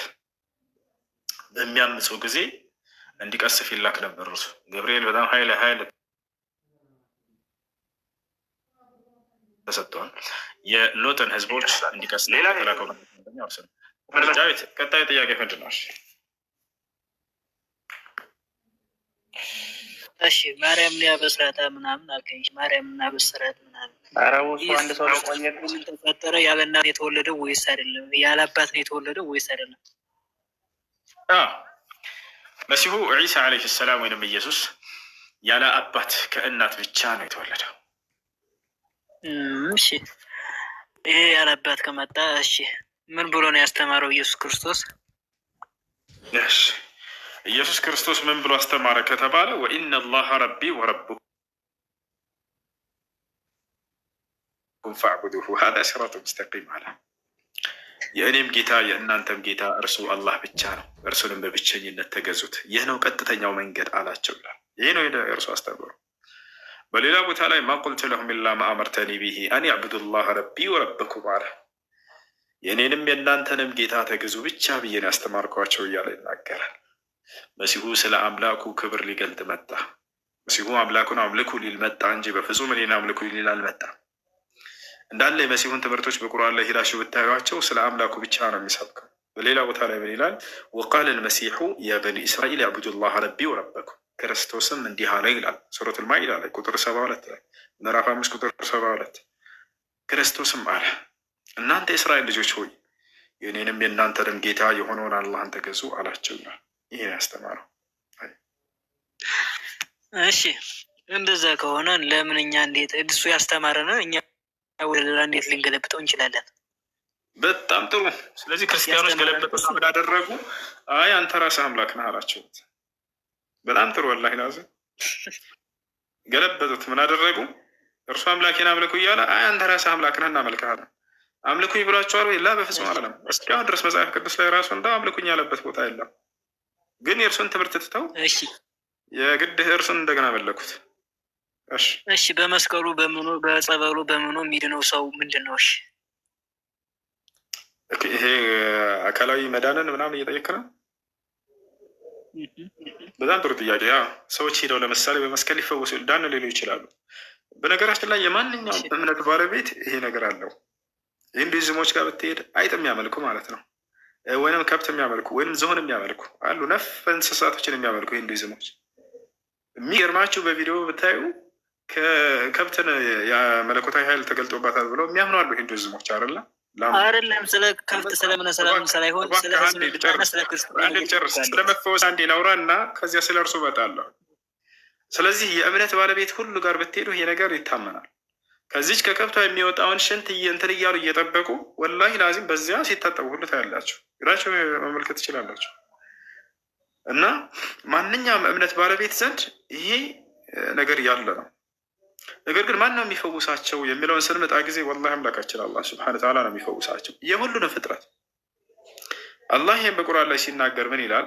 በሚያምፁ ጊዜ እንዲቀስፍ ይላክ ነበር። እርሱ ገብርኤል በጣም ኃይል ተሰጥቷል። የሎጥን ህዝቦች እንዲቀስፍ ተላከው። ዳዊት ቀጣዩ ጥያቄ ምንድን ነው? እሺ ማርያም ሊያበስራታ ምናምን አልከኝ። ማርያም እና በስራት ምናምን አንድ ሰው ምን ተፈጠረ? ያለ እናት የተወለደው ወይስ አይደለም? ያለ አባት ነው የተወለደው ወይስ አይደለም? መሲሁ ዒሳ ዓለይሂ ሰላም ወይም ኢየሱስ ያለ አባት ከእናት ብቻ ነው የተወለደው። እሺ ይሄ ያለበት ከመጣ እሺ ምን ብሎ ነው ያስተማረው ኢየሱስ ክርስቶስ? እሺ ኢየሱስ ክርስቶስ ምን ብሎ አስተማረ ከተባለ ወኢነ አላህ ረቢ ወረብኩም ፈዕቡዱሁ ሀዛ ሲራጡ ሙስተቂም አለ። የእኔም ጌታ የእናንተም ጌታ እርሱ አላህ ብቻ ነው፣ እርሱንም በብቸኝነት ተገዙት፣ ይህ ነው ቀጥተኛው መንገድ አላቸው ይላል። ይህ ነው እርሱ አስተምሮ። በሌላ ቦታ ላይ ማ ቁልቱ ለሁም ኢላ ማ አመርተኒ ቢሂ አን ያዕቡዱ ላህ ረቢ ወረበኩም አለ። የእኔንም የእናንተንም ጌታ ተገዙ ብቻ ብዬ ነው ያስተማርኳቸው እያለ ይናገራል። መሲሁ ስለ አምላኩ ክብር ሊገልጥ መጣ። መሲሁ አምላኩን አምልኩ ሊል መጣ እንጂ በፍጹም እኔን አምልኩ ሊል አልመጣም። እንዳለ የመሲሁን ትምህርቶች በቁርአን ላይ ሄዳችሁ ብታዩቸው ስለ አምላኩ ብቻ ነው የሚሰብከው። በሌላ ቦታ ላይ ምን ይላል? ወቃለ ልመሲሑ ያ በኒ እስራኤል ያዕቡዱ ላህ ረቢ ወረበኩም፣ ክርስቶስም እንዲህ አለ ይላል ሱረቱል ማኢዳ ላይ ቁጥር 72 ላይ ምዕራፍ 5 ቁጥር 72 ክርስቶስም አለ እናንተ የእስራኤል ልጆች ሆይ የእኔንም የእናንተንም ጌታ የሆነውን አላህን ተገዙ አላቸው ይላል። ይሄን ያስተማረው። እሺ እንደዛ ከሆነ ለምን እኛ እንዴት እሱ ያስተማረን እኛ ወደ ሌላ እንዴት ልንገለብጠው እንችላለን? በጣም ጥሩ። ስለዚህ ክርስቲያኖች ገለበጡት። ምን አደረጉ? አይ አንተ ራስህ አምላክ ነህ አላቸው። በጣም ጥሩ። ወላሂ ላዝም ገለበጡት። ምን አደረጉ? እርሱ አምላኬን አምልኩ እያለ አይ አንተ ራስህ አምላክ ነህ እናመልክሃለን። አምልኩኝ ብሏቸዋል ወይ? ላ በፍጹም አላለም። እስካሁን ድረስ መጽሐፍ ቅዱስ ላይ ራሱ እንደ አምልኩኝ ያለበት ቦታ የለም። ግን የእርሱን ትምህርት ትተው የግድ እርሱን እንደገና መለኩት። እሺ በመስቀሉ በምኑ በጸበሉ በምኑ የሚድነው ሰው ምንድን ነው? እሺ ይሄ አካላዊ መዳንን ምናምን እየጠየቅ ነው። በጣም ጥሩ ጥያቄ። ሰዎች ሄደው ለምሳሌ በመስቀል ሊፈወሱ ዳን ሊሉ ይችላሉ። በነገራችን ላይ የማንኛውም እምነት ባለቤት ይሄ ነገር አለው። ሂንዱይዝሞች ጋር ብትሄድ አይጥ የሚያመልኩ ማለት ነው፣ ወይም ከብት የሚያመልኩ ወይም ዝሆን የሚያመልኩ አሉ። ነፍ እንስሳቶችን የሚያመልኩ ሂንዱይዝሞች። የሚገርማችሁ በቪዲዮ ብታዩ ከከብትን የመለኮታዊ ኃይል ተገልጦባታል ብለው የሚያምኑ አሉ ሂንዱይዝሞች። አይደለም ስለ ከብት ስለምን ሰላም ሳይሆን ስለመፈወስ አንዴ ላውራ እና ከዚያ ስለ እርሱ እመጣለሁ። ስለዚህ የእምነት ባለቤት ሁሉ ጋር ብትሄዱ ይሄ ነገር ይታመናል። ከዚች ከከብቷ የሚወጣውን ሽንት እንትን እያሉ እየጠበቁ ወላሂ ላዚም በዚያ ሲታጠቡ ሁሉ ታያላችሁ። ግራቸው መመልከት ትችላላችሁ። እና ማንኛውም እምነት ባለቤት ዘንድ ይሄ ነገር ያለ ነው። ነገር ግን ማን ነው የሚፈውሳቸው የሚለውን ስንመጣ ጊዜ ወላሂ አምላካችን አላህ ሱብሓነሁ ወተዓላ ነው የሚፈውሳቸው የሁሉንም ፍጥረት። አላህ ይህም በቁርአን ላይ ሲናገር ምን ይላል?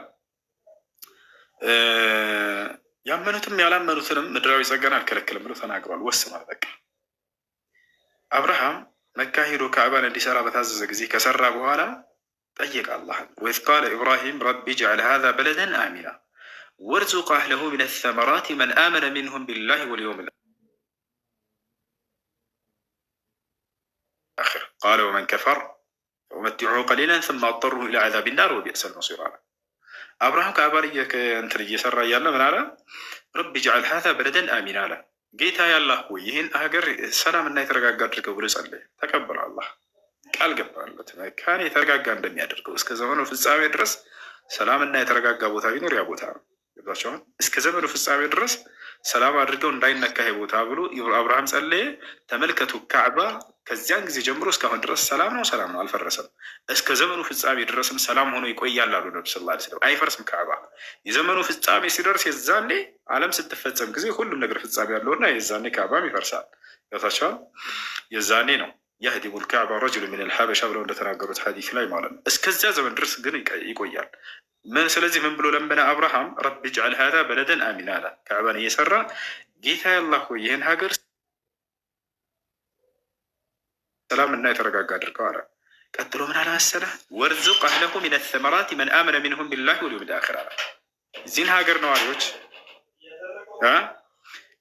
ያመኑትም ያላመኑትንም ምድራዊ ጸጋን አልከለክልም ብሎ ተናግሯል፣ ወስኗል። በቃ አብርሃም መካ ሄዶ ካዕባን እንዲሰራ በታዘዘ ጊዜ ከሰራ በኋላ ጠየቀ አላህን። ወኢዝ ቃለ ኢብራሂም ረቢ ጅዐል ሃዛ በለደን አሚና ወርዙቅ አህለሁ ሚነ ሰመራት መን አመነ ሚንሁም ቢላሂ ወልየውሚል አኺር ቃለ ወመን ከፈር ፈኡመቲዑሁ ቀሊለን ሱመ አضطሩሁ ኢላ ዐዛቢ ናር ወቢእሰል መሲር አለ። አብርሃም ካዕባን እንትን እየሰራ እያለ ምን አለ? ረቢ ጅዐል ሃዛ በለደን አሚና አለ። ጌታ ያላህ ሆይ ይህን ሀገር ሰላም እና የተረጋጋ አድርገው ብሎ ጸለየ። ተቀበለ። አላህ ቃል ገባለት መካን የተረጋጋ እንደሚያደርገው እስከ ዘመኑ ፍጻሜ ድረስ ሰላም እና የተረጋጋ ቦታ ቢኖር ያ ቦታ ነው። ገባቸዋል። እስከ ዘመኑ ፍጻሜ ድረስ ሰላም አድርገው እንዳይነካ ቦታ ብሎ አብርሃም ጸለየ። ተመልከቱ፣ ካዕባ ከዚያን ጊዜ ጀምሮ እስካሁን ድረስ ሰላም ነው፣ ሰላም ነው፣ አልፈረሰም። እስከ ዘመኑ ፍጻሜ ድረስም ሰላም ሆኖ ይቆያል አሉ ነቢ ሰለላሁ ዐለይሂ ወሰለም። አይፈርስም ካዕባ። የዘመኑ ፍጻሜ ሲደርስ የዛኔ ዓለም ስትፈጸም ጊዜ ሁሉም ነገር ፍጻሜ ያለውና የዛኔ ካዕባም ይፈርሳል። ገብታችኋል? የዛኔ ነው የህዲሙል ካዕባ ረጁሉ ሚነል ሐበሻ ብለው እንደተናገሩት ሐዲስ ላይ ማለት ነው። እስከዚያ ዘመን ድረስ ግን ይቆያል። ስለዚህ ምን ብሎ ለመነ አብርሃም? ረቢ ጅዐል ሃዛ በለደን አሚና አለ። ካዕባን እየሰራ ጌታ ያላህ ሆይ ይህን ሀገር ሰላም እና የተረጋጋ አድርገው አለ። ቀጥሎ ምን አለ መሰለህ? ወርዙቅ አህለሁ ሚነ ሰመራት መን አመነ ሚንሁም ቢላሂ ወልየውሚል አኺር አለ። እዚህን ሀገር ነዋሪዎች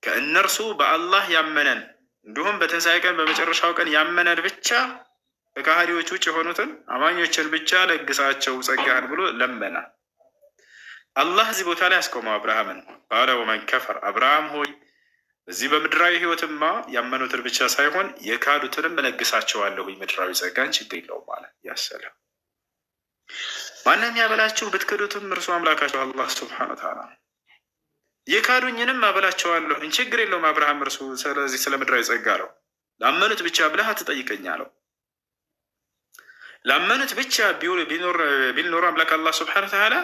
ከእነርሱ በአላህ ያመነን እንዲሁም በትንሣኤ ቀን በመጨረሻው ቀን ያመነን ብቻ ከካህዲዎች ውጭ የሆኑትን አማኞችን ብቻ ለግሳቸው ጸጋህን ብሎ ለመና። አላህ እዚህ ቦታ ላይ አስቆመው አብርሃምን። ቃለ ወመን ከፈር አብርሃም ሆይ እዚህ በምድራዊ ህይወትማ ያመኑትን ብቻ ሳይሆን የካዱትንም እለግሳቸዋለሁ ምድራዊ ጸጋን፣ ችግር የለውም አለ። ያሰለ ማንም ያበላችሁ ብትክዱትም እርሱ አምላካቸው አላህ ሱብሓነሁ ወተዓላ የካዱኝንም አበላቸዋለሁ፣ ችግር የለውም አብርሃም እርሱ። ስለዚህ ስለ ምድራዊ ጸጋ ነው። ላመኑት ብቻ ብለህ አትጠይቀኝ አለው። ላመኑት ብቻ ቢል ኖሮ አምላክ አላህ ስብሐነሁ ወተዓላ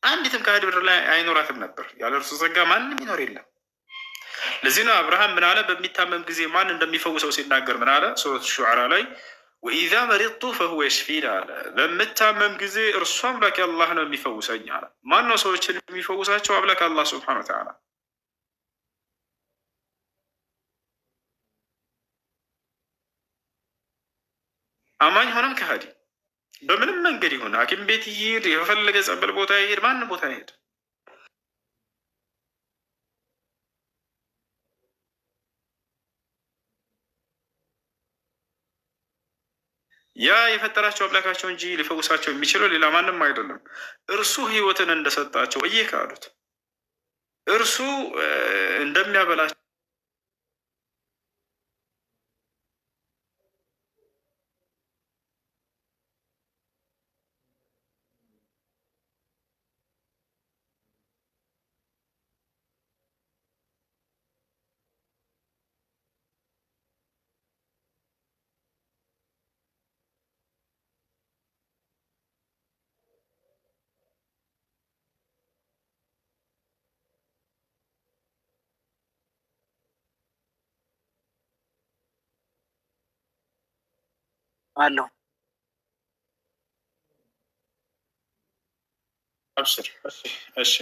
አንዲትም ከሃዲ ምድር ላይ አይኖራትም ነበር። ያለ እርሱ ጸጋ ማንም ይኖር የለም። ለዚህ ነው አብርሃም ምን አለ? በሚታመም ጊዜ ማን እንደሚፈውሰው ሲናገር ምን አለ? ሱረት ሹዓራ ላይ ወኢዛ መሪጡ ፈሁወ የሽፊን አለ። በምታመም ጊዜ እርሱ አምላክ አላህ ነው የሚፈውሰኝ አለ። ማን ነው ሰዎችን የሚፈውሳቸው? አምላክ አላህ ስብሐነሁ ወተዓላ። አማኝ ሆነም ከሃዲ በምንም መንገድ ይሁን ሐኪም ቤት ይሄድ፣ የፈለገ ጸበል ቦታ ይሄድ፣ ማንም ቦታ ይሄድ፣ ያ የፈጠራቸው አምላካቸው እንጂ ሊፈውሳቸው የሚችለው ሌላ ማንም አይደለም። እርሱ ህይወትን እንደሰጣቸው እየካዱት እርሱ እንደሚያበላቸው አለው። አብሽር። እሺ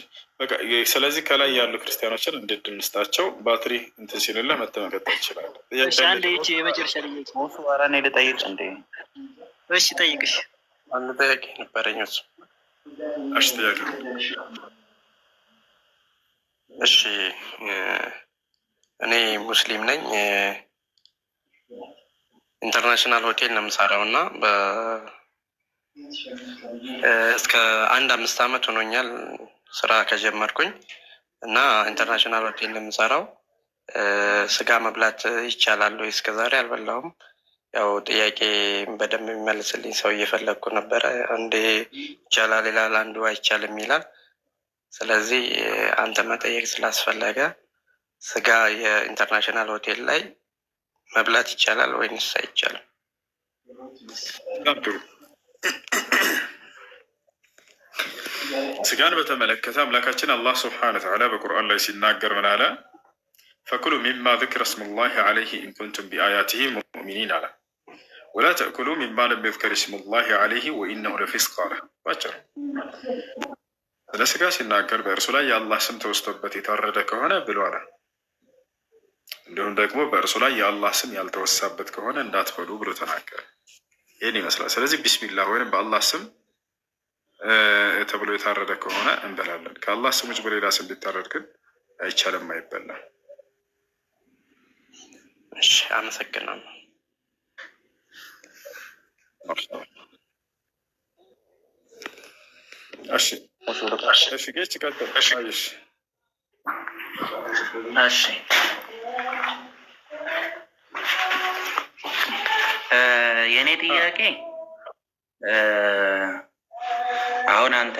በቃ ስለዚህ ከላይ ያሉ ክርስቲያኖችን እንዴት እንስጣቸው? ባትሪ እንትን ሲልልህ መተመቀጠል ይችላል። አንድ ይቺ የመጨረሻ ልጅ ዋራኔ ልጠይቅ እንዴ? እሺ ጠይቅሽ። አንድ ጥያቄ ነበረኝ። እሺ ጥያቄ። እሺ እኔ ሙስሊም ነኝ። ኢንተርናሽናል ሆቴል ነው የምሰራው እና እስከ 1-5 ዓመት ሆኖኛል ስራ ከጀመርኩኝ እና ኢንተርናሽናል ሆቴል ነው የምሰራው። ስጋ መብላት ይቻላል ወይ? እስከዛሬ አልበላሁም። ያው ጥያቄ በደንብ የሚመልስልኝ ሰው እየፈለግኩ ነበረ። አንዴ ይቻላል ይላል፣ አንዱ አይቻልም ይላል። ስለዚህ አንተ መጠየቅ ስላስፈለገ ስጋ የኢንተርናሽናል ሆቴል ላይ መብላት ይቻላል ወይንስ አይቻልም? ስጋን በተመለከተ አምላካችን አላህ ስብሐነ ወተዓላ በቁርአን ላይ ሲናገር ምን አለ? ፈኩሉ ሚማ ذكر اسم الله عليه إن كنتم بآياته مؤمنين አለ። ወላ ተእኩሉ ሚማ ለም يذكر اسم الله عليه وإنه لفسق አለ። ባጭሩ ስለ ስጋ ሲናገር በእርሱ ላይ የአላህ ስም ተወስቶበት የታረደ ከሆነ ብሎ አለ። እንዲሁም ደግሞ በእርሱ ላይ የአላህ ስም ያልተወሳበት ከሆነ እንዳትበሉ ብሎ ተናገረ። ይህን ይመስላል። ስለዚህ ቢስሚላህ ወይም በአላህ ስም ተብሎ የታረደ ከሆነ እንበላለን። ከአላህ ስም ውጭ በሌላ ስም ቢታረድ ግን አይቻልም፣ አይበላም። እሺ አመሰግናለሁ። እሺ እሺ ጌች ቀጥል። እሺ እሺ የእኔ ጥያቄ አሁን አንተ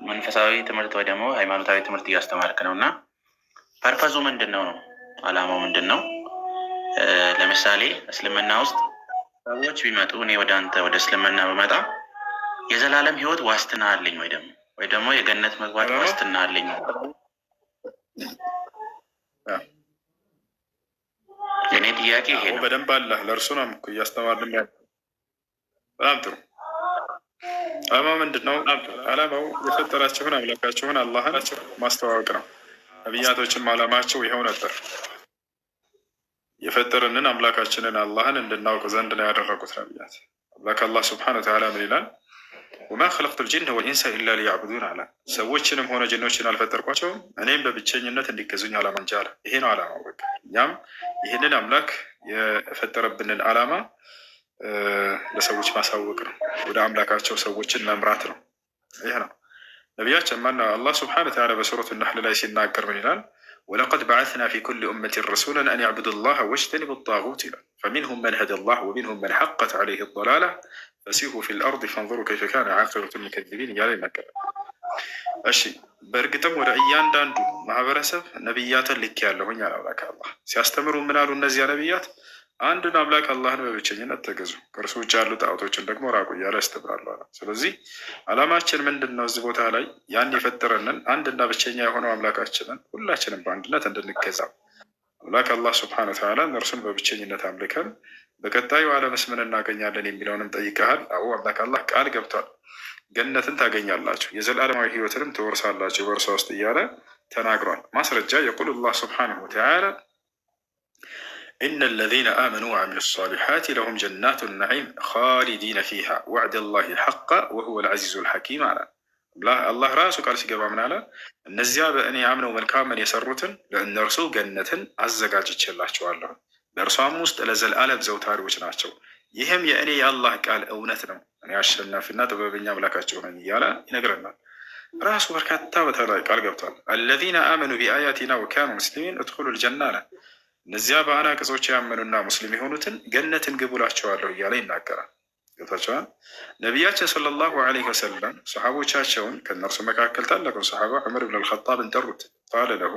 መንፈሳዊ ትምህርት ወይ ደግሞ ሃይማኖታዊ ትምህርት እያስተማርክ ነው እና ፐርፐዙ ምንድን ነው? አላማው ምንድን ነው? ለምሳሌ እስልምና ውስጥ ሰዎች ቢመጡ እኔ ወደ አንተ ወደ እስልምና በመጣ የዘላለም ህይወት ዋስትና አለኝ ወይ ደግሞ የገነት መግባት ዋስትና አለኝ? የኔ ጥያቄ ይሄ ነው። በደንብ አለ። ለእርሱ ነው እኮ እያስተማርን ያለ። በጣም ጥሩ። አላማው ምንድን ነው? አላማው የፈጠራቸውን አምላካቸውን አላህን ማስተዋወቅ ነው። ነቢያቶችም አላማቸው ይኸው ነበር። የፈጠረንን አምላካችንን አላህን እንድናውቅ ዘንድ ነው ያደረጉት ነቢያት። አምላክ አላህ ስብሐነሁ ወተዓላ ምን ይላል? ወማ ኸለቅቱል ጂነ ወልኢንሰ ኢላ ሊያዕቡዱን አለ። ሰዎችንም ሆነ ጅኖችን አልፈጠርኳቸውም እኔም በብቸኝነት እንዲገዙኝ አላማ እንጂ አለ። ይሄ ነው አላማው። በቃ እኛም ይህንን አምላክ የፈጠረብንን አላማ ለሰዎች ማሳወቅ ነው። ወደ አምላካቸው ሰዎችን መምራት ነው። ይሄ ነው ነቢያችን ማነው አላህ ስብሐነሁ ወተዓላ በሱረቱ ነሕል ላይ ሲናገር ምን ይላል? ወለቀድ በዐስና ፊ ኩሊ ኡመቲን ረሱላን አን ያዕቡዱ ላህ ወጅተኒቡ ጣጉት ይላል። ፈሚንሁም መን ሀደ ላህ ወሚንሁም መን ሐቀት ዐለይሂ ضላላ ፈሲሁ ፊል አርድ ፈንዙሩ ከይፈ ካነ ዓቂበቱል ሙከዚቢን እያለ ይናገራል። እሺ በእርግጥም ወደ እያንዳንዱ ማህበረሰብ ነቢያትን ልኬያለሁኝ አለ አምላክ አላህ። ሲያስተምሩ ምን አሉ እነዚያ ነቢያት? አንድን አምላክ አላህን በብቸኝነት ተገዙ፣ ከእርሱ ውጭ ያሉ ጣዖቶችን ደግሞ ራቁ እያለ ያስተምራሉ። ስለዚህ ዓላማችን ምንድን ነው? እዚህ ቦታ ላይ ያን የፈጠረንን አንድና ብቸኛ የሆነው አምላካችንን ሁላችንም በአንድነት እንድንገዛ አምላክ አላህ ስብሐነ ወተዓላ እርሱን በብቸኝነት አምልከን በቀጣዩ ዓለምስ ምን እናገኛለን የሚለውንም ጠይቀሃል። አዎ አምላክ አላህ ቃል ገብቷል። ገነትን ታገኛላችሁ፣ የዘላለማዊ ህይወትንም ትወርሳላችሁ በእርሷ ውስጥ እያለ ተናግሯል። ማስረጃ የቁል ላህ ስብሐነሁ ወተዓላ ኢነ ለዚነ አመኑ ወዐሚሉ ሷሊሓት ለሁም ጀናቱ ነዒም ኻሊዲነ ፊሃ ወዕደ ላሂ ሐቃ ወሁወ ልዐዚዙ ልሐኪም አለ። አላህ ራሱ ቃል ሲገባ ምን አለ? እነዚያ በእኔ አምነው መልካምን የሰሩትን ለእነርሱ ገነትን አዘጋጅቼላቸዋለሁ፣ በእርሷም ውስጥ ለዘላለም ዘውታሪዎች ናቸው። ይህም የእኔ የአላህ ቃል እውነት ነው፣ እኔ አሸናፊና ጥበበኛ አምላካቸው ነኝ እያለ ይነግረናል። ራሱ በርካታ በተለይ ቃል ገብቷል። አለዚነ አመኑ ቢአያቲና ወካኑ ሙስሊሚን እድኹሉ ልጀና አለ። እነዚያ በአናቅጾች ያመኑና ሙስሊም የሆኑትን ገነትን ግቡላቸዋለሁ እያለ ይናገራል። ገብታችኋል? ነቢያችን ሰለላሁ ዐለይሂ ወሰለም ሰሓቦቻቸውን ከእነርሱ መካከል ታላቁን ሰሓባ ዑመር ብን አልኸጣብን ጠሩት። ቃለ ለሁ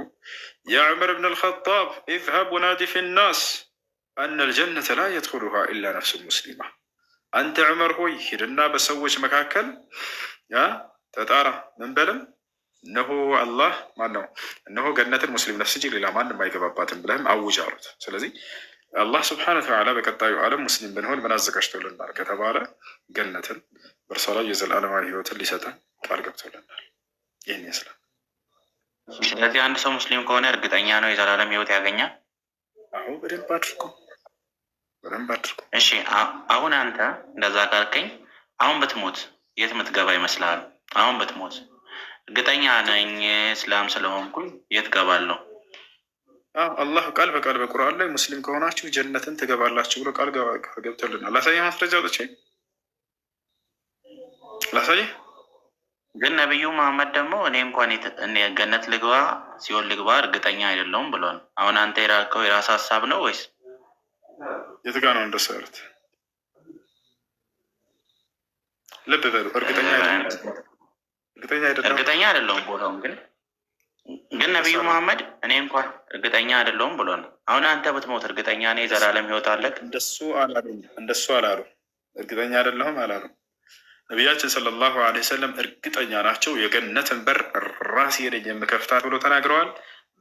ያ ዑመር ብን አልኸጣብ ኢዝሀብ ወናዲ ፊ ናስ አነ ልጀነተ ላ የድኹሉሃ ኢላ ነፍሱ ሙስሊማ። አንተ ዑመር ሆይ ሂድና በሰዎች መካከል ተጣራ፣ ምን በልም እነሆ አላህ ማን ነው እነሆ ገነትን ሙስሊም ነፍስ እንጂ ሌላ ማንም አይገባባትም ብለህም አውጅ አሉት። ስለዚህ አላህ ስብሐነሁ ወተዓላ በቀጣዩ ዓለም ሙስሊም ብንሆን ምን አዘጋጅቶልናል ከተባለ ገነትን በእርሷ ላይ የዘላለማዊ ህይወትን ሊሰጠን ቃል ገብቶልናል። ይህን ይመስላል። ስለዚህ አንድ ሰው ሙስሊም ከሆነ እርግጠኛ ነው የዘላለም ህይወት ያገኛል? አሁ በደንብ አድርጎ በደንብ አድርጎ። እሺ አሁን አንተ እንደዛ ካልከኝ አሁን ብትሞት የት ምትገባ ይመስልሃል? አሁን ብትሞት እርግጠኛ ነኝ እስላም ስለሆንኩኝ የት ገባለሁ? አላህ ቃል በቃል በቁርአን ላይ ሙስሊም ከሆናችሁ ጀነትን ትገባላችሁ ብሎ ቃል ገብቶልናል። ላሳየህ ማስረጃ አውጥቼ ላሳየህ። ግን ነቢዩ መሐመድ ደግሞ እኔ እንኳን ገነት ልግባ ሲሆን ልግባ እርግጠኛ አይደለሁም ብሏል። አሁን አንተ የራከው የራስ ሀሳብ ነው ወይስ የት ጋ ነው እንደሱ ያሉት? ልብ በሉ። እርግጠኛ አይደለሁም ቦታውን ግን ነቢዩ መሐመድ እኔ እንኳን እርግጠኛ አይደለሁም ብሏል። አሁን አንተ ብትሞት እርግጠኛ ነኝ የዘላለም ህይወት አለክ? እንደሱ አላሉ። እርግጠኛ አይደለሁም አላሉ። ነቢያችን ሰለላሁ ዐለይሂ ወሰለም እርግጠኛ ናቸው። የገነትን በር ራሴ ነኝ የምከፍታት ብሎ ተናግረዋል።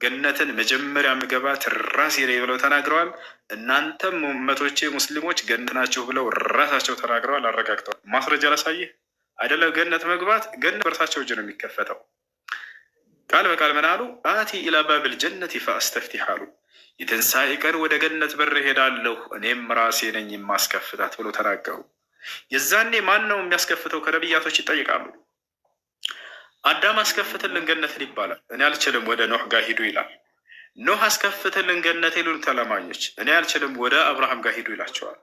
ገነትን መጀመሪያ የምገባት ራሴ ነኝ ብለው ተናግረዋል። እናንተም ኡመቶቼ ሙስሊሞች ገነት ናቸው ብለው ራሳቸው ተናግረዋል፣ አረጋግጠዋል። ማስረጃ ላሳይህ። አይደለም ገነት መግባት፣ ገነት በእርሳቸው እጅ ነው የሚከፈተው። ቃል በቃል ምን አሉ? አቲ ኢላ ባብል ጀነቲ ፈአስተፍቲሕ አሉ። የትንሣኤ ቀን ወደ ገነት በር ሄዳለሁ እኔም ራሴ ነኝ የማስከፍታት ብሎ ተናገሩ። የዛኔ ማን ነው የሚያስከፍተው? ከነቢያቶች ይጠይቃሉ። አዳም አስከፍትልን ገነትን ይባላል። እኔ አልችልም ወደ ኖህ ጋር ሂዱ ይላል። ኖህ አስከፍትልን ገነት ይሉን ተለማኞች። እኔ አልችልም ወደ አብርሃም ጋር ሂዱ ይላቸዋል።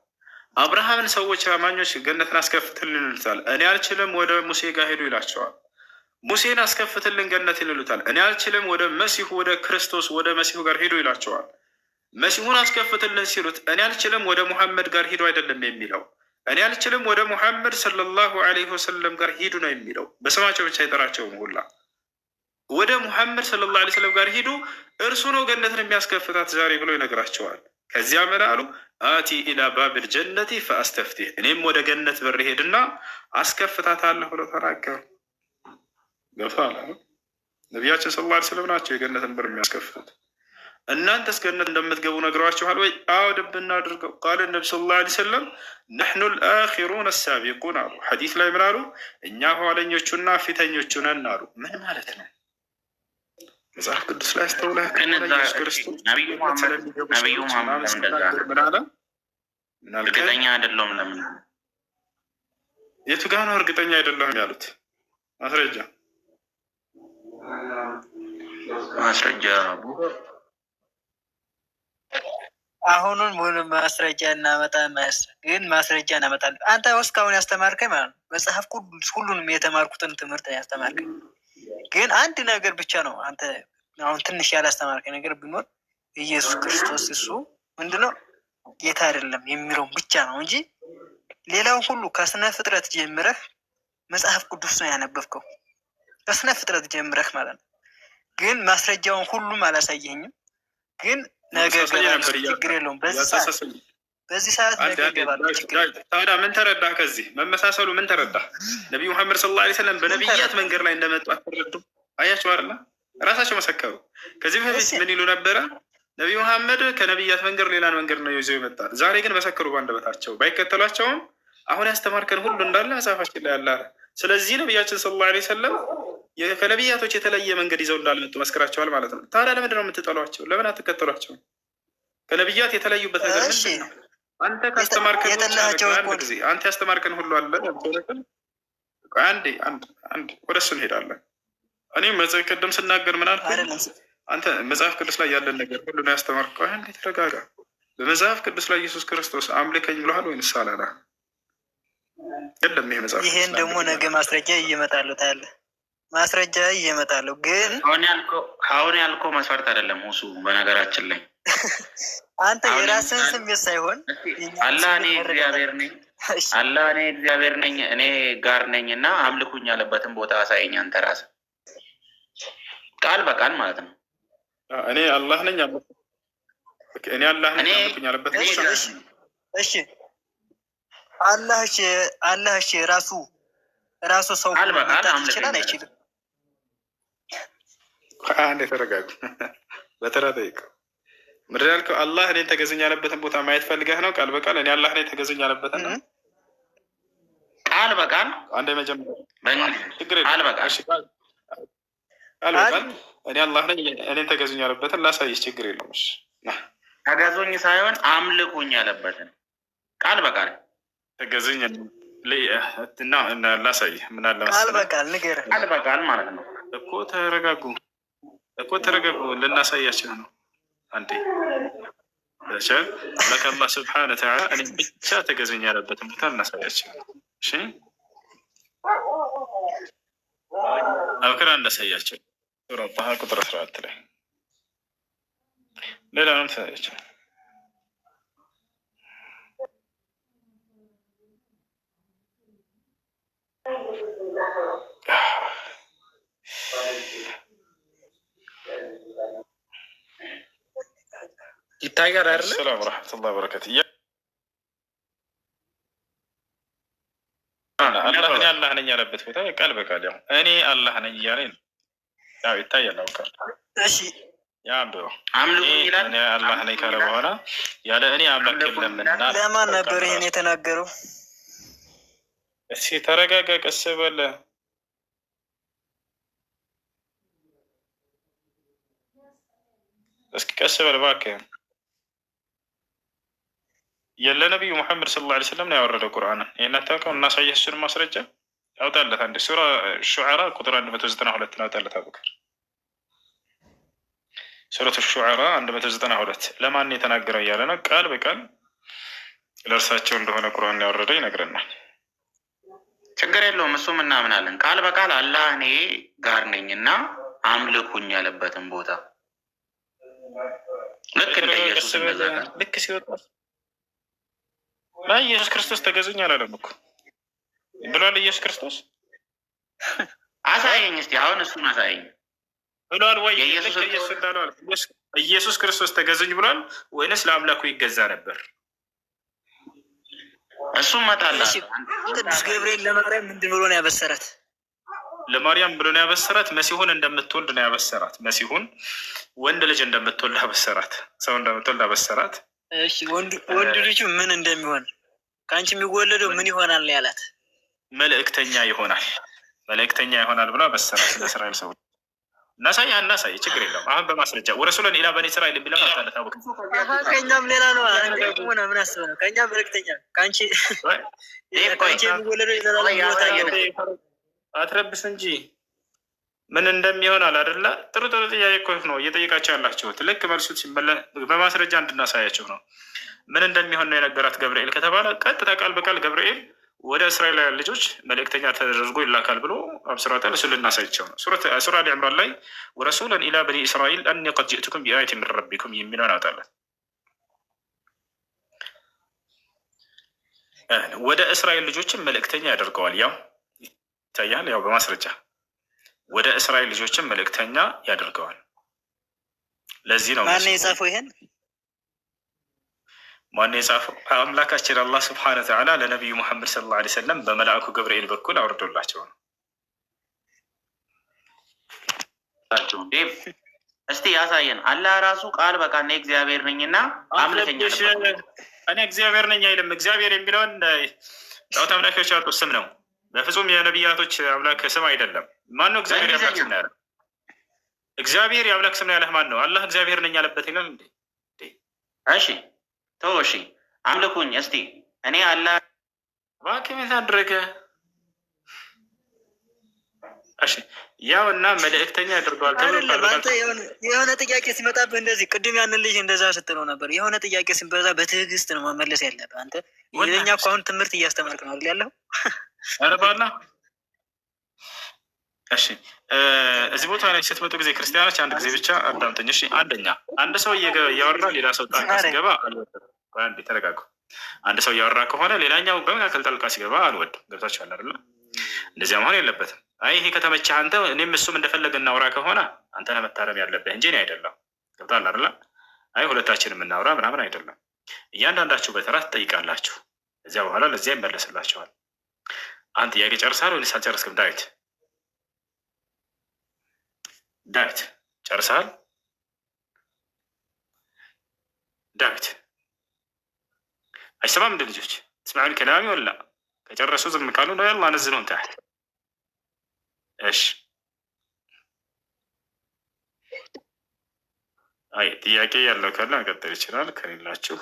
አብርሃምን ሰዎች አማኞች ገነትን አስከፍትልን ይሉታል። እኔ አልችልም ወደ ሙሴ ጋር ሂዱ ይላቸዋል። ሙሴን አስከፍትልን ገነትን ይሉታል። እኔ አልችልም ወደ መሲሁ ወደ ክርስቶስ ወደ መሲሁ ጋር ሂዱ ይላቸዋል። መሲሁን አስከፍትልን ሲሉት እኔ አልችልም ወደ ሙሐመድ ጋር ሂዱ አይደለም የሚለው፣ እኔ አልችልም ወደ ሙሐመድ ሰለላሁ ዐለይሂ ወሰለም ጋር ሂዱ ነው የሚለው። በስማቸው ብቻ አይጠራቸውም ሁላ። ወደ ሙሐመድ ሰለላሁ ዐለይሂ ወሰለም ጋር ሂዱ፣ እርሱ ነው ገነትን የሚያስከፍታት ዛሬ ብሎ ይነግራቸዋል። ከዚያ ምን አሉ? አቲ ኢላ ባብል ጀነቲ ፈአስተፍቲሕ፣ እኔም ወደ ገነት በር ሄድና አስከፍታታለሁ ብሎ ተናገሩ። ገብቷል? ነቢያችን ሰለላሁ ዐለይሂ ወሰለም ናቸው የገነትን በር የሚያስከፍቱት። እናንተስ ገነት እንደምትገቡ ነግረዋችኋል ወይ? አዎ ደብ እናድርገው። ቃል ነቢ ሰለላሁ ዐለይሂ ወሰለም ነሕኑ ልአኺሩን አሳቢቁን አሉ። ሐዲስ ላይ ምን አሉ? እኛ ኋለኞቹና ፊተኞቹ ነን አሉ። ምን ማለት ነው? መጽሐፍ ቅዱስ ላይ አስተውለህ ኢየሱስ ክርስቶስ ነቢዩ መሐመድ ምን አለ? እርግጠኛ አይደለሁም ለምን? የቱ ጋ ነው እርግጠኛ አይደለሁም ያሉት? ማስረጃ አሁኑን ሙሉ ማስረጃ ግን ማስረጃ እናመጣለን። አንተ እስካሁን ያስተማርከኝ ማለት ነው መጽሐፍ ቅዱስ ሁሉንም የተማርኩትን ትምህርት ያስተማርከኝ። ግን አንድ ነገር ብቻ ነው አንተ አሁን ትንሽ ያላስተማርከኝ ነገር ቢኖር ኢየሱስ ክርስቶስ እሱ ምንድነው ጌታ አይደለም የሚለውን ብቻ ነው እንጂ ሌላው ሁሉ ከስነ ፍጥረት ጀምረህ መጽሐፍ ቅዱስ ነው ያነበብከው። ከስነ ፍጥረት ጀምረህ ማለት ነው። ግን ማስረጃውን ሁሉም አላሳየኝም። ግን ነገ ችግር የለውም። በዚህ ሰዓት ነገ ይገባሉ። ታዲያ ምን ተረዳህ? ከዚህ መመሳሰሉ ምን ተረዳህ? ነቢዩ ሙሐመድ ሰለላሁ ዐለይሂ ወሰለም በነቢያት መንገድ ላይ እንደመጡ አትረዱ? አያቸው አይደለ? ራሳቸው መሰከሩ። ከዚህ በፊት ምን ይሉ ነበረ? ነቢዩ መሐመድ ከነቢያት መንገድ ሌላን መንገድ ነው ይዘው ይመጣል። ዛሬ ግን መሰከሩ ባንደበታቸው። ባይከተሏቸውም አሁን ያስተማርከን ሁሉ እንዳለ መጽሐፋችን ላይ ያለ። ስለዚህ ነቢያችን ሰለላሁ ዐለይሂ ወሰለም ከነቢያቶች የተለየ መንገድ ይዘው እንዳልመጡ መስክራቸዋል ማለት ነው። ታዲያ ለምንድን ነው የምትጠሏቸው? ለምን አትከተሏቸው? ከነቢያት የተለዩበት ነገር ምንድን ነው? አንተ ካስተማርከን ጊዜ አንተ ያስተማርከን ሁሉ አለ። አንድ ወደ እሱ እንሄዳለን። እኔም ቅድም ስናገር ምን አልኩኝ? አንተ መጽሐፍ ቅዱስ ላይ ያለን ነገር ሁሉ ነው ያስተማርከው። አንድ ተረጋጋ። በመጽሐፍ ቅዱስ ላይ ኢየሱስ ክርስቶስ አምልከኝ ብለሃል ወይንስ አላለ? የለም ይሄ መጽሐፍ። ይሄን ደግሞ ነገ ማስረጃ እየመጣለሁ ታያለህ። ማስረጃ እየመጣለሁ። ግን አሁን ያልከው መስፈርት አይደለም ሁሱ። በነገራችን ላይ አንተ የራስህን ስሜት ሳይሆን አላህ እኔ እግዚአብሔር ነኝ፣ አላህ እኔ እግዚአብሔር ነኝ፣ እኔ ጋር ነኝ እና አምልኩኝ ያለበትን ቦታ አሳየኝ። አንተ ራስህ ቃል በቃል ማለት ነው። እኔ አላህ ነኝ፣ እኔ አላህ ነኝ አምልኩኝ ያለበትን ቦታ። እሺ አላህ እሺ ራሱ ሰው መምጣት ይችላል አይችልም? አንድ የተረጋጉ በተራ ጠይቀው ምድር ያልከው አላህ እኔን ተገዝኝ ያለበትን ቦታ ማየት ፈልገህ ነው? ቃል በቃል እኔ አላህ እኔን ተገዝኝ ያለበትን ነው? ቃል በቃል አንድ የመጀመሪያ ችግር ቃል በቃል እኔ አላህ ነኝ እኔን ተገዝኝ ያለበትን ላሳይሽ፣ ችግር የለውም። እሺ ተገዙኝ ሳይሆን አምልኩኝ ያለበትን ቃል በቃል ተገዝኝ እና ላሳይ። ምን አለ መሰለህ ቃል በቃል ንገረኝ። ቃል በቃል ማለት ነው እኮ። ተረጋጉ፣ ልናሳያቸው ነው። አንዴ ለከአላህ ስብሓነ ወተዓላ እኔ ብቻ ተገዝኝ ያለበትን ቦታ እናሳያቸው። እሺ አብክራ እናሳያቸው። ሱራ ጣሃ ቁጥር 14 ላይ ሌላ ነው ተሳያቸው። ይታያል አይደል? ሰላም ወራህመቱላሂ ወበረካቱ። አላህ ነኝ ያለበት ቦታ ቃል በቃል ያው እኔ አላህ ነኝ እያለ ነው። ያው ይታያል። አውቃል። እሺ ያ አምልኩኝ ይላል። እኔ አላህ ነኝ ካለ በኋላ ያለ እኔ አምላክ የለምና ለማን ነበር ይሄን የተናገረው? እስኪ ተረጋጋ፣ ቀስ በል። እስኪ ቀስ በል እባክህ። የለ ነቢዩ ሙሐመድ ሰለላሁ ዐለይሂ ወሰለም ነው ያወረደው ቁርአንን። ይሄን አታውቀው? እናሳየህ እሱን ማስረጃ አውጣለት። አንድ ሱራ ሹዓራ ቁጥር 192 አውጣለት አቡበከር። ሱረቱ ሹዓራ 192 ለማን የተናገረው እያለ ነው። ቃል በቃል ለእርሳቸው እንደሆነ ቁርአን ያወረደው ይነግረናል። ችግር የለውም። እሱም እናምናለን። ቃል በቃል አላህ እኔ ጋር ነኝ እና አምልኩኝ ያለበትን ቦታ ልክ እንደ ኢየሱስ ልክ ሲወጣ ኢየሱስ ክርስቶስ ተገዙኝ አላለም እኮ ብሏል። ኢየሱስ ክርስቶስ አሳየኝ እስቲ አሁን እሱን አሳየኝ ብሏል ወይ? ኢየሱስ ክርስቶስ ተገዙኝ ብሏል ወይንስ ለአምላኩ ይገዛ ነበር? እሱም መጣላ ቅዱስ ገብርኤል ለማርያም ምንድን ብሎ ነው ያበሰራት? ለማርያም ብሎ ነው ያበሰራት። መሲሁን እንደምትወልድ ነው ያበሰራት። መሲሁን ወንድ ልጅ እንደምትወልድ አበሰራት። ሰው እንደምትወልድ አበሰራት። እሺ ወንድ ልጁ ምን እንደሚሆን ከአንቺ የሚወለደው ምን ይሆናል ነው ያላት? መልእክተኛ ይሆናል ብሎ አበሰራት ለእስራኤል ሰዎች። እናሳይ ችግር የለውም። አሁን በማስረጃ ወረሱለን ኢላ በኒ እስራኤል ቢላ ታለታወቅ ከእኛም ሌላ ነው። ሆነ ምን አስበህ ነው? ከእኛ መልእክተኛ ከአንቺ የሚወለደው አትረብስ እንጂ ምን እንደሚሆን አላደላ። ጥሩ ጥያቄ እኮ ነው እየጠየቃቸው ያላችሁት። ልክ መልሱ በማስረጃ እንድናሳያቸው ነው። ምን እንደሚሆን ነው የነገራት ገብርኤል ከተባለ ቀጥታ ቃል በቃል ገብርኤል ወደ እስራኤላውያን ልጆች መልእክተኛ ተደርጎ ይላካል ብሎ አብስራታል። እሱ ልናሳያቸው ነው። ሱራ አሊ ዕምራን ላይ ወረሱለን ኢላ በኒ እስራኤል አኒ ቀድ ጅእቱኩም ቢአየትን ሚን ረቢኩም የሚለውን አውጣለን። ወደ እስራኤል ልጆችም መልእክተኛ ያደርገዋል። ያው ይታያል። ያው በማስረጃ ወደ እስራኤል ልጆችም መልእክተኛ ያደርገዋል። ለዚህ ነው ማን የጻፈው ይሄን? ማነው የጻፈው? አምላካችን አላህ ስብሐነ ወተዓላ ለነቢዩ ሙሐመድ ሰለላሁ ዐለይሂ ወሰለም በመልአኩ ገብርኤል በኩል አውርዶላቸው ነው። እስቲ ያሳየን። አላህ ራሱ ቃል በቃል እኔ እግዚአብሔር ነኝና አምልከኝ። እኔ እግዚአብሔር ነኝ አይልም። እግዚአብሔር የሚለውን ጣዖት አምላኪዎች ያወጡት ስም ነው። በፍጹም የነቢያቶች አምላክ ስም አይደለም። ማን ነው እግዚአብሔር ያምላክ ስም ነው ያለው? እግዚአብሔር የአምላክ ስም ነው ያለህ ማን ነው? አላህ እግዚአብሔር ነኝ ያለበት የለም እንዴ? እሺ ተው፣ እሺ አምልኩኝ እስቲ። እኔ አላህ እባክህ ምን ታደረገ? እሺ ያው እና መልእክተኛ ያደርገዋል ተብሎ አንተ የሆነ ጥያቄ ሲመጣብህ እንደዚህ ቅድም ያንን ልጅ እንደዛ ስትለው ነበር። የሆነ ጥያቄ ሲበዛ በትዕግስት ነው መመለስ ያለብህ። አንተ የኛ እኮ አሁን ትምህርት እያስተማርክ ነው አይደል ያለው? አረባላ እሺ እዚህ ቦታ ላይ ስትመጡ ጊዜ ክርስቲያኖች አንድ ጊዜ ብቻ አዳምጠኝ እሺ። አንደኛ አንድ ሰው እያወራ ሌላ ሰው ጣልቃ ሲገባ አንዴ ተረጋጉ። አንድ ሰው እያወራ ከሆነ ሌላኛው በመካከል ጣልቃ ሲገባ አልወድም። ገብታችኋል አይደል? እንደዚያ መሆን የለበትም። አይ ይሄ ከተመቸህ አንተ እኔም እሱም እንደፈለገ እናውራ ከሆነ አንተ ነህ መታረም ያለብህ እንጂ እኔ አይደለም። ገብቶሃል አይደል? አይ ሁለታችንም እናውራ ምናምን አይደለም። እያንዳንዳችሁ በተራ ትጠይቃላችሁ። እዚያ በኋላ ለዚያ ይመለስላችኋል። አንተ ጥያቄ ጨርሰሃል ወይስ አልጨረስክም? ዳዊት ጨርሰሃል? ዳዊት አይሰማም እንደ ልጆች እስማኤል ከላሚ ወላ ከጨረሱ ዝም ካሉ ነው ያላ ነዝነው ታህት እሺ። አይ ጥያቄ ያለው ካለ መቀጠል ይችላል። ከሌላችሁ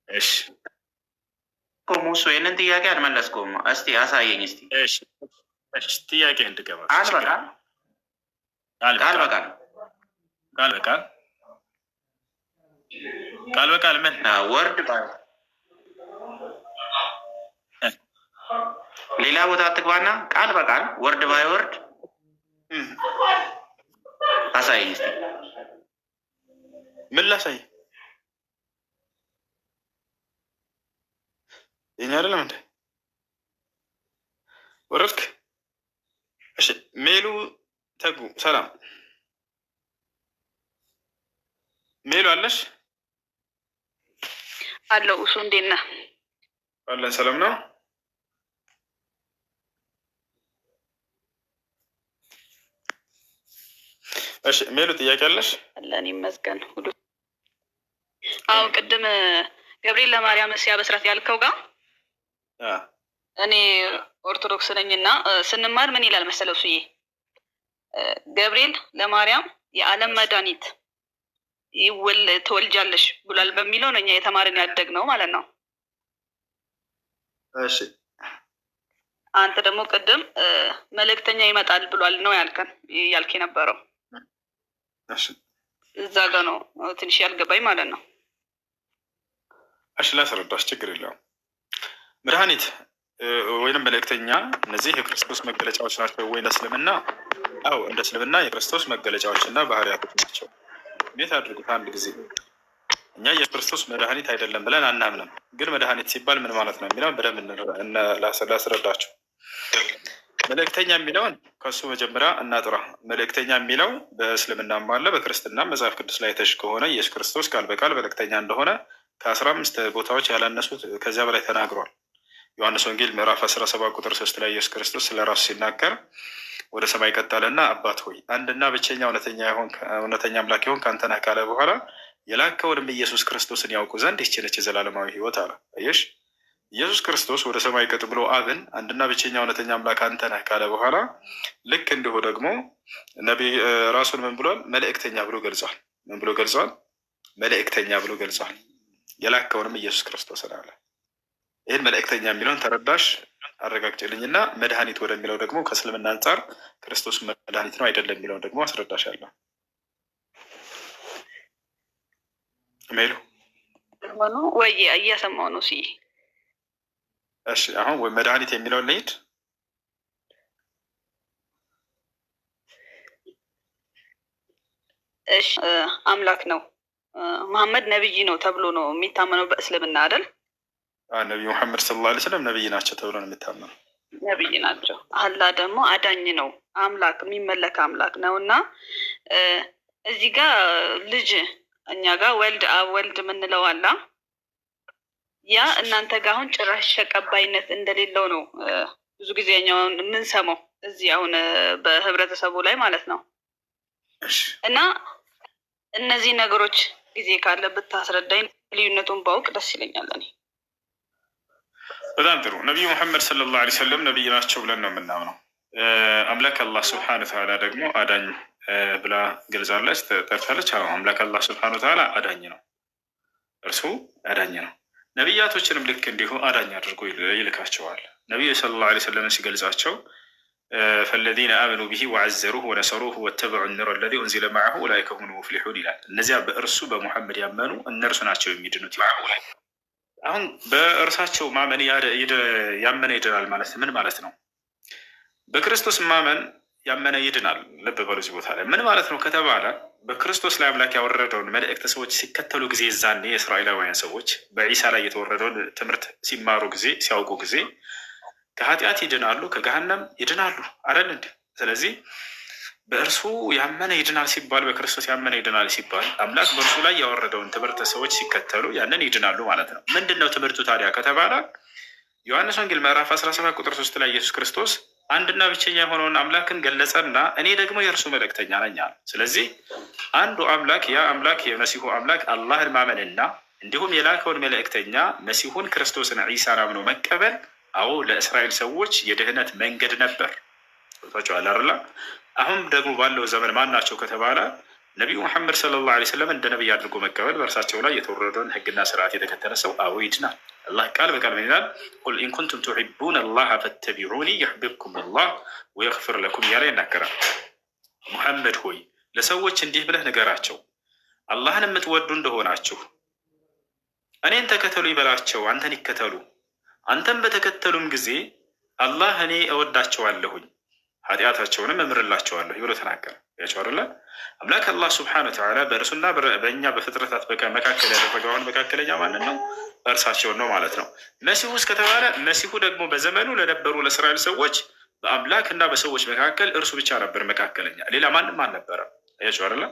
እሺ። ሙሱ ይህንን ጥያቄ አልመለስኩም። እስቲ አሳየኝ እስቲ። እሺ እሺ። ጥያቄ እንድገባ ቃል በቃል ምን ወርድ ሌላ ቦታ አትግባና ቃል በቃል ወርድ ባይ ወርድ አሳየኝ እስቲ። ምን ላሳይ? የኛ አይደለም እንደ ወረድክ? እሺ ሜሉ ተጉ ሰላም ሜሉ አለሽ? አለው እሱ እንዴት ነህ? አለን ሰላም ነው። እሺ ሜሉ ጥያቄ አለሽ? አለን ይመስገን ሁሉ። አዎ ቅድም ገብርኤል ለማርያም ሲያበስራት ያልከው ጋር እኔ ኦርቶዶክስ ነኝና ስንማር ምን ይላል መሰለው እሱዬ ገብርኤል ለማርያም የዓለም መድኃኒት ትወልጃለሽ ብሏል በሚለው ነው እኛ የተማርን ያደግነው ማለት ነው። እሺ አንተ ደግሞ ቅድም መልእክተኛ ይመጣል ብሏል ነው ያልክ የነበረው። እሺ እዛ ጋ ነው ትንሽ ያልገባኝ ማለት ነው። እሺ ላስረዳሽ፣ ችግር የለውም። መድኃኒት ወይንም መልእክተኛ እነዚህ የክርስቶስ መገለጫዎች ናቸው ወይ ለእስልምና? አዎ እንደ እስልምና የክርስቶስ መገለጫዎች እና ባህሪያቶች ናቸው። ቤት አድርጉት አንድ ጊዜ። እኛ የክርስቶስ መድኃኒት አይደለም ብለን አናምንም። ግን መድኃኒት ሲባል ምን ማለት ነው የሚለውን በደንብ ላስረዳቸው። መልእክተኛ የሚለውን ከሱ መጀመሪያ እናጥራ። መልእክተኛ የሚለው በእስልምናም አለ በክርስትና መጽሐፍ ቅዱስ ላይ ተሽ ከሆነ ኢየሱስ ክርስቶስ ቃል በቃል መልእክተኛ እንደሆነ ከ15 ቦታዎች ያላነሱት ከዚያ በላይ ተናግሯል። ዮሐንስ ወንጌል ምዕራፍ 17 ቁጥር 3 ላይ ኢየሱስ ክርስቶስ ስለ ራሱ ሲናገር ወደ ሰማይ ቀጠለና አባት ሆይ አንድና ብቸኛ እውነተኛ አምላክ ይሆን ከአንተ ነህ ካለ በኋላ የላከውንም ኢየሱስ ክርስቶስን ያውቁ ዘንድ ይህች ነች የዘላለማዊ ሕይወት አለ። አየሽ፣ ኢየሱስ ክርስቶስ ወደ ሰማይ ቀጥ ብሎ አብን አንድና ብቸኛ እውነተኛ አምላክ አንተ ነህ ካለ በኋላ ልክ እንዲሁ ደግሞ ነቢይ ራሱን ምን ብሏል? መልእክተኛ ብሎ ገልጿል። ምን ብሎ ገልጿል? መልእክተኛ ብሎ ገልጿል። የላከውንም ኢየሱስ ክርስቶስን አለ። ይህን መልእክተኛ የሚለውን ተረዳሽ? አረጋግጭልኝና መድኃኒት ወደሚለው ደግሞ ከእስልምና አንጻር ክርስቶስ መድኃኒት ነው አይደለም የሚለውን ደግሞ አስረዳሻለሁ። ሜሉ ወይ እያሰማው ነው ሲ እሺ አሁን ወይ መድኃኒት የሚለውን ልሂድ። እሺ አምላክ ነው መሐመድ ነብይ ነው ተብሎ ነው የሚታመነው በእስልምና አይደል? ነቢዩ መሐመድ ሰለላሁ ዐለይሂ ወሰለም ነብይ ናቸው ተብሎ ነው የሚታመነው። ነብይ ናቸው። አላህ ደግሞ አዳኝ ነው፣ አምላክ የሚመለክ አምላክ ነው። እና እዚህ ጋር ልጅ እኛ ጋር ወልድ አብ ወልድ የምንለው አላ ያ እናንተ ጋር አሁን ጭራሽ ተቀባይነት እንደሌለው ነው ብዙ ጊዜ እኛውን የምንሰማው እዚህ አሁን በህብረተሰቡ ላይ ማለት ነው። እና እነዚህ ነገሮች ጊዜ ካለ ብታስረዳኝ ልዩነቱን ባውቅ ደስ ይለኛል። እኔ በጣም ጥሩ። ነቢዩ ሙሐመድ ሰለላሁ ዐለይሂ ወሰለም ነቢይ ናቸው ብለን ነው የምናምነው። አምላክ አላህ ስብሐነሁ ወተዓላ ደግሞ አዳኝ ብላ ገልጻለች፣ ጠርታለች። አምላክ አላህ ስብሐነሁ ወተዓላ አዳኝ ነው፣ እርሱ አዳኝ ነው። ነቢያቶችንም ልክ እንዲሁ አዳኝ አድርጎ ይልካቸዋል። ነቢዩ ሰለላሁ ዐለይሂ ወሰለም ሲገልጻቸው ፈለዚነ አመኑ ቢሂ ወዐዘሩሁ ወነሰሩሁ ወተበዑ ኑረ ለዚ ኡንዚለ መዐሁ ኡላኢከ ሁሙል ሙፍሊሑን ይላል። እነዚያ በእርሱ በሙሐመድ ያመኑ እነርሱ ናቸው የሚድኑት። አሁን በእርሳቸው ማመን ያመነ ይድናል ማለት ምን ማለት ነው? በክርስቶስ ማመን ያመነ ይድናል። ልብ በሉ እዚህ ቦታ ላይ ምን ማለት ነው ከተባለ በክርስቶስ ላይ አምላክ ያወረደውን መልእክት ሰዎች ሲከተሉ ጊዜ ዛኔ የእስራኤላውያን ሰዎች በዒሳ ላይ የተወረደውን ትምህርት ሲማሩ ጊዜ ሲያውቁ ጊዜ ከኃጢአት ይድናሉ፣ ከገሃነም ይድናሉ አይደል እንዴ? ስለዚህ በእርሱ ያመነ ይድናል ሲባል በክርስቶስ ያመነ ይድናል ሲባል አምላክ በእርሱ ላይ ያወረደውን ትምህርት ሰዎች ሲከተሉ ያንን ይድናሉ ማለት ነው። ምንድን ነው ትምህርቱ ታዲያ ከተባለ ዮሐንስ ወንጌል ምዕራፍ 17 ቁጥር 3 ላይ ኢየሱስ ክርስቶስ አንድና ብቸኛ የሆነውን አምላክን ገለጸና እኔ ደግሞ የእርሱ መልእክተኛ ነኝ አለ። ስለዚህ አንዱ አምላክ ያ አምላክ የመሲሁ አምላክ አላህን ማመንና እንዲሁም የላከውን መልእክተኛ መሲሁን ክርስቶስን ዒሳን አምኖ መቀበል አዎ ለእስራኤል ሰዎች የድህነት መንገድ ነበር። ታውቃላችሁ አይደል? አሁን ደግሞ ባለው ዘመን ማን ናቸው ከተባለ ነቢዩ ሙሐመድ ሰለላሁ ዐለይሂ ወሰለም እንደ ነቢይ አድርጎ መቀበል በእርሳቸው ላይ የተወረደውን ሕግና ስርዓት የተከተለ ሰው አዎ ይድናል። አላህ ቃል በቃል ምን ይላል? ቁል ኢን ኩንቱም ቱሒቡነ አላህ ፈተቢዑኒ ዩሕቢብኩም አላህ ወየግፊር ለኩም እያለ ይናገራል። ሙሐመድ ሆይ ለሰዎች እንዲህ ብለህ ንገራቸው፣ አላህን የምትወዱ እንደሆናችሁ እኔን ተከተሉ ይበላቸው፣ አንተን ይከተሉ። አንተን በተከተሉም ጊዜ አላህ እኔ እወዳቸዋለሁኝ ኃጢአታቸውንም እምርላቸዋለሁ ብሎ ተናገረ። ያቸው አይደለ? አምላክ አላህ ስብሐነሁ ወተዓላ በእርሱና በእኛ በፍጥረታት መካከል ያደረገውን መካከለኛ ማንን ነው? እርሳቸውን ነው ማለት ነው። መሲሁ እስከተባለ መሲሁ ደግሞ በዘመኑ ለነበሩ ለእስራኤል ሰዎች በአምላክ እና በሰዎች መካከል እርሱ ብቻ ነበር መካከለኛ፣ ሌላ ማንም አልነበረም። ያቸው አይደለ?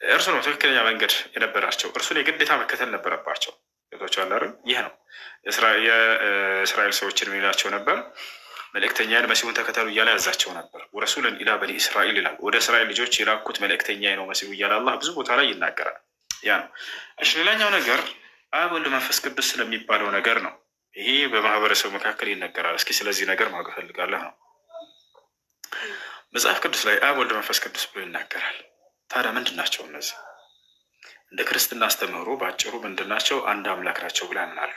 እርሱ ነው ትክክለኛ መንገድ የነበራቸው። እርሱን የግዴታ መከተል ነበረባቸው። ይህ ነው የእስራኤል ሰዎችን የሚላቸው ነበር። መልእክተኛን መሲሁን ተከተሉ እያለ ያዛቸው ነበር። ወረሱለን ኢላ በኒ እስራኤል ይላል። ወደ እስራኤል ልጆች የላኩት መልእክተኛ ነው መሲሁ እያለ አላህ ብዙ ቦታ ላይ ይናገራል። ያ ነው። እሺ፣ ሌላኛው ነገር አብ ወልድ መንፈስ ቅዱስ ስለሚባለው ነገር ነው። ይሄ በማህበረሰቡ መካከል ይነገራል። እስኪ ስለዚህ ነገር ማወቅ እፈልጋለሁ ነው። መጽሐፍ ቅዱስ ላይ አብ ወልድ መንፈስ ቅዱስ ብሎ ይናገራል። ታዲያ ምንድን ናቸው እነዚህ? እንደ ክርስትና አስተምህሮ በአጭሩ ምንድን ናቸው? አንድ አምላክ ናቸው ብላ ያምናሉ።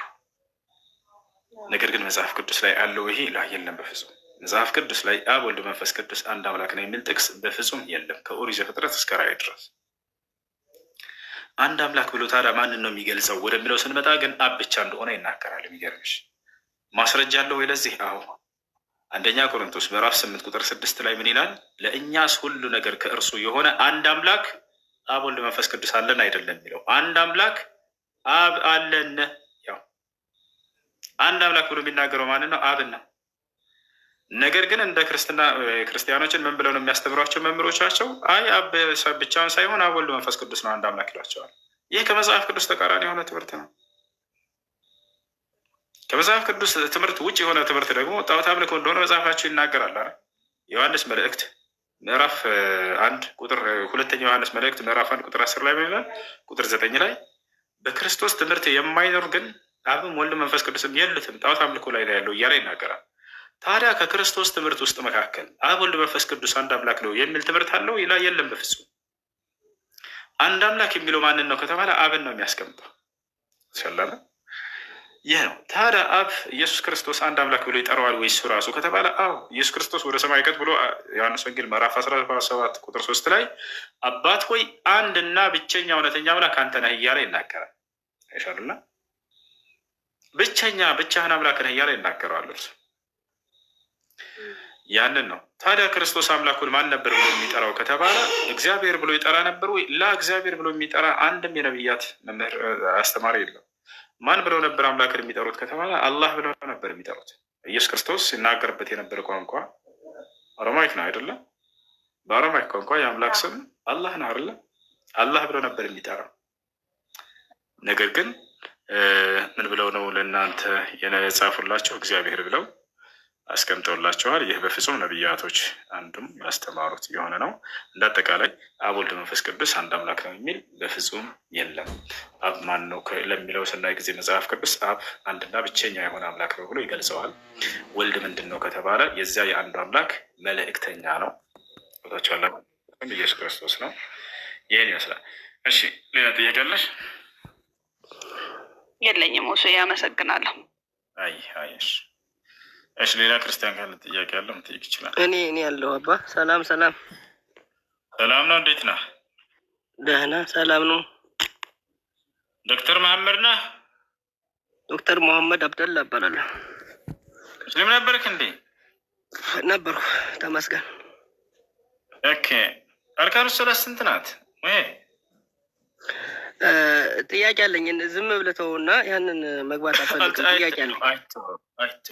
ነገር ግን መጽሐፍ ቅዱስ ላይ አለው ይሄ ላ የለም፣ በፍጹም መጽሐፍ ቅዱስ ላይ አብ ወልድ መንፈስ ቅዱስ አንድ አምላክ ነው የሚል ጥቅስ በፍጹም የለም፣ ከኦሪት ዘፍጥረት እስከ ራዕይ ድረስ። አንድ አምላክ ብሎ ታዲያ ማንን ነው የሚገልጸው ወደሚለው ስንመጣ ግን አብ ብቻ እንደሆነ ይናገራል። የሚገርምሽ ማስረጃ አለው ወይ ለዚህ? አዎ፣ አንደኛ ቆሮንቶስ ምዕራፍ 8 ቁጥር 6 ላይ ምን ይላል? ለእኛስ ሁሉ ነገር ከእርሱ የሆነ አንድ አምላክ አብ ወልድ መንፈስ ቅዱስ አለን አይደለም የሚለው። አንድ አምላክ አብ አለን። ያው አንድ አምላክ ብሎ የሚናገረው ማንን ነው? አብን ነው። ነገር ግን እንደ ክርስቲያኖችን ምን ብለው ነው የሚያስተምሯቸው መምህሮቻቸው? አይ አብ ብቻውን ሳይሆን አብ ወልድ መንፈስ ቅዱስ ነው አንድ አምላክ ይሏቸዋል። ይህ ከመጽሐፍ ቅዱስ ተቃራኒ የሆነ ትምህርት ነው። ከመጽሐፍ ቅዱስ ትምህርት ውጭ የሆነ ትምህርት ደግሞ ጣዖት አምልኮ እንደሆነ መጽሐፋቸው ይናገራል። ዮሐንስ መልእክት ምዕራፍ 1 ቁጥር 2 ዮሐንስ መልእክት ምዕራፍ 1 ቁጥር 10 ላይ ይላል። ቁጥር 9 ላይ በክርስቶስ ትምህርት የማይኖር ግን አብም ወልድ መንፈስ ቅዱስም የሉትም ጣዖት አምልኮ ላይ ያለው እያለ ይናገራል። ታዲያ ከክርስቶስ ትምህርት ውስጥ መካከል አብ ወልድ መንፈስ ቅዱስ አንድ አምላክ ነው የሚል ትምህርት አለው ይላ? የለም፣ በፍጹም። አንድ አምላክ የሚለው ማንን ነው ከተባለ አብን ነው የሚያስቀምጠው። ሰላም ይህ ነው። ታዲያ አብ ኢየሱስ ክርስቶስ አንድ አምላክ ብሎ ይጠራዋል ወይስ ራሱ ከተባለ አዎ፣ ኢየሱስ ክርስቶስ ወደ ሰማይ ቀጥ ብሎ ዮሐንስ ወንጌል ምዕራፍ 17 ቁጥር 3 ላይ አባት ሆይ አንድና ብቸኛ እውነተኛ አምላክ አንተ ነህ እያለ ይናገራል። አይሻልና ብቻህን አምላክ ነህ እያለ ይናገረዋል እርሱ። ያንን ነው። ታዲያ ክርስቶስ አምላኩን ማን ነበር ብሎ የሚጠራው ከተባለ እግዚአብሔር ብሎ ይጠራ ነበር ወይ? ላ እግዚአብሔር ብሎ የሚጠራ አንድም የነቢያት መምህር አስተማሪ የለም። ማን ብለው ነበር አምላክን የሚጠሩት ከተባለ አላህ ብለው ነበር የሚጠሩት። ኢየሱስ ክርስቶስ ሲናገርበት የነበረ ቋንቋ አረማይክ ነው አይደለም? በአረማይክ ቋንቋ የአምላክ ስም አላህ ነው አይደለም? አላህ ብለው ነበር የሚጠራው። ነገር ግን ምን ብለው ነው ለእናንተ የጻፉላችሁ? እግዚአብሔር ብለው አስቀምጠውላችኋል። ይህ በፍጹም ነቢያቶች አንዱም ያስተማሩት የሆነ ነው። እንደ አጠቃላይ አብ ወልድ መንፈስ ቅዱስ አንድ አምላክ ነው የሚል በፍጹም የለም። አብ ማን ነው ለሚለው ስናይ ጊዜ መጽሐፍ ቅዱስ አብ አንድና ብቸኛ የሆነ አምላክ ነው ብሎ ይገልጸዋል። ወልድ ምንድን ነው ከተባለ የዚያ የአንዱ አምላክ መልእክተኛ ነው። ቦታቸዋላ ኢየሱስ ክርስቶስ ነው። ይህን ይመስላል። እሺ ሌላ ጥያቄ አለሽ? የለኝም። እሱ ያመሰግናለሁ። እሺ ሌላ ክርስቲያን ካለ ጥያቄ ያለው መጠየቅ ይችላል። እኔ ያለው አባ ሰላም ሰላም ነው። እንዴት ነህ? ደህና ሰላም ነው። ዶክተር መሐመድ ነህ? ዶክተር መሐመድ አብደላ እባላለሁ። ሙስሊም ነበርክ እንዴ? ነበርኩ። ተመስገን። ኦኬ አርካኑ ሰላት ስንት ናት? ጥያቄ አለኝ። ዝም ብለተውና ያንን መግባት አልፈልግም። ጥያቄ አለኝ።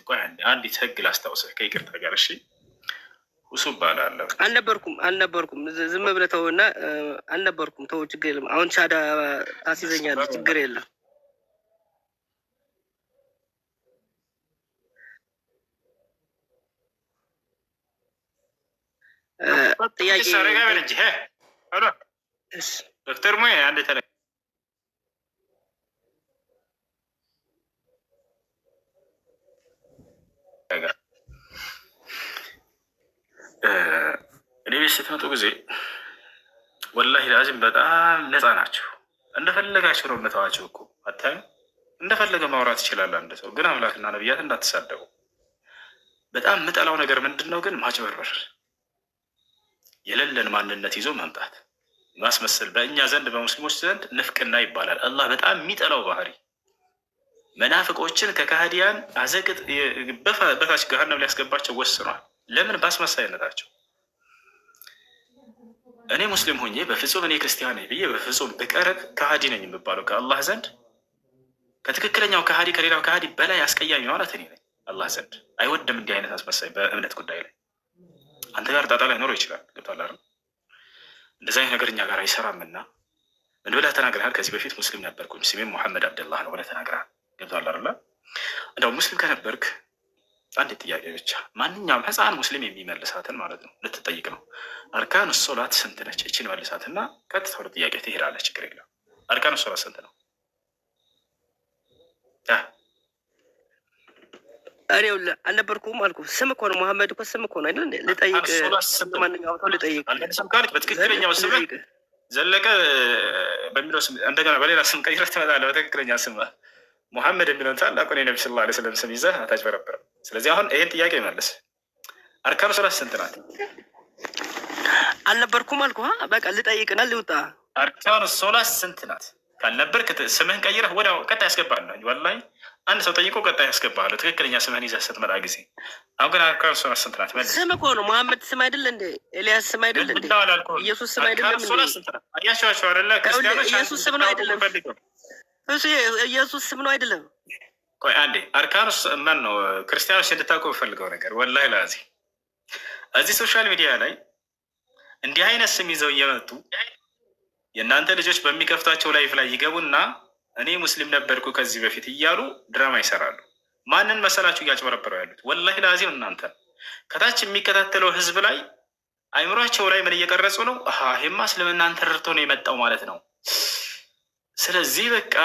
ቆይ አንዲት ህግ ላስታውስህ ከይቅርታ ጋር። እሺ ሁሱ እባላለሁ። አልነበርኩም። ዝም ብለተውና አልነበርኩም። ተው፣ ችግር የለም። አሁን ሻዳ ታስይዘኛለህ። ችግር የለም። ጥያቄ ዶክተር ሞ አንድ ተለ እኔ ቤት ስትመጡ ጊዜ ወላሂ ላዚም በጣም ነፃ ናቸው። እንደፈለጋቸው ነው የምተዋቸው እኮ አታዩም? እንደፈለገ ማውራት ይችላል አንድ ሰው። ግን አምላክና ነቢያት እንዳትሳደቡ። በጣም የምጠላው ነገር ምንድን ነው ግን ማጭበርበር፣ የሌለን ማንነት ይዞ መምጣት፣ ማስመሰል። በእኛ ዘንድ በሙስሊሞች ዘንድ ንፍቅና ይባላል። አላህ በጣም የሚጠላው ባህሪ። መናፍቆችን ከካህዲያን አዘቅጥ በታች ገሃነም ሊያስገባቸው ወስኗል። ለምን? በአስመሳይነታቸው። እኔ ሙስሊም ሆኜ በፍጹም እኔ ክርስቲያን ነኝ ብዬ በፍጹም ብቀርብ ከሃዲ ነኝ የሚባለው ከአላህ ዘንድ፣ ከትክክለኛው ከሃዲ ከሌላው ከሃዲ በላይ አስቀያሚ ማለት እኔ ነኝ። አላህ ዘንድ አይወድም እንዲህ አይነት አስመሳይ በእምነት ጉዳይ ላይ። አንተ ጋር ጣጣ ላይ ኖሮ ይችላል። ገብቶሃል አይደል? እንደዚህ አይነት ነገር እኛ ጋር አይሰራምና ምን ብለህ ተናግረሃል? ከዚህ በፊት ሙስሊም ነበርኩኝ ስሜም ሙሐመድ አብደላህ ነው ብለህ ተናግረሃል። ገብቶሃል አይደል? እንደው ሙስሊም ከነበርክ አንድ ጥያቄ ብቻ ማንኛውም ህፃን ሙስሊም የሚመልሳትን ማለት ነው ልትጠይቅ ነው። አርካን ሶላት ስንት ነች? እችን መልሳትና ቀጥታ ወደ ጥያቄ ትሄዳለህ። ችግር የለም። አርካን ሶላት ስንት ነው? እኔ አልነበርኩም አልኩ። ስም እኮ ነው መሐመድ እኮ ስም እኮ ነው አይደል? ልጠይቅ ማንኛውም ሰው ልጠይቅ ካልክ በትክክለኛው ስም ዘለቀ በሚለው ስም እንደገና በሌላ ስም ቀይረህ ትመጣለህ። በትክክለኛ ስም ሙሐመድ የሚለውን ታላቁን የነቢ ስለ ላ ስለም ስም ይዘህ አታጭበረብርም። ስለዚህ አሁን ይህን ጥያቄ መልስ። አርካኑ ሶላት ስንት ናት? አልነበርኩም አልኩ። በቃ ልጠይቅና ልውጣ። አርካኑ ሶላት ስንት ናት ካልነበርክ ስምህን ቀይረህ ወዲያው ቀጣይ ያስገባለህ። ወላሂ አንድ ሰው ጠይቆ ቀጣይ ያስገባለሁ ትክክለኛ ስምህን ይዘህ ስትመጣ ጊዜ። አሁን ግን አርካኑ ሶላት ስንት ናት? ስም እኮ ነው። መሐመድ ስም አይደለ እንዴ? ኤልያስ ስም አይደለ እንዴ? ኢየሱስ ስም አይደለም እንዴ? አያቸዋቸው አይደለ? ክርስቲያኖች ኢየሱስ ስም ነው አይደለም? እሱ ኢየሱስ ስም ነው አይደለም? ቆይ አንዴ አርካኑ ማን ነው? ክርስቲያኖች እንድታውቁ የምፈልገው ነገር ወላሂ ላዚ እዚህ ሶሻል ሚዲያ ላይ እንዲህ አይነት ስም ይዘው እየመጡ የእናንተ ልጆች በሚከፍቷቸው ላይፍ ላይ ይገቡና እኔ ሙስሊም ነበርኩ ከዚህ በፊት እያሉ ድራማ ይሰራሉ። ማንን መሰላችሁ እያጭበረበረው ያሉት? ወላሂ ላዚም እናንተ ከታች የሚከታተለው ህዝብ ላይ አይምሯቸው ላይ ምን እየቀረጹ ነው? ይሄማ እስልምናን ተረድቶ ነው የመጣው ማለት ነው። ስለዚህ በቃ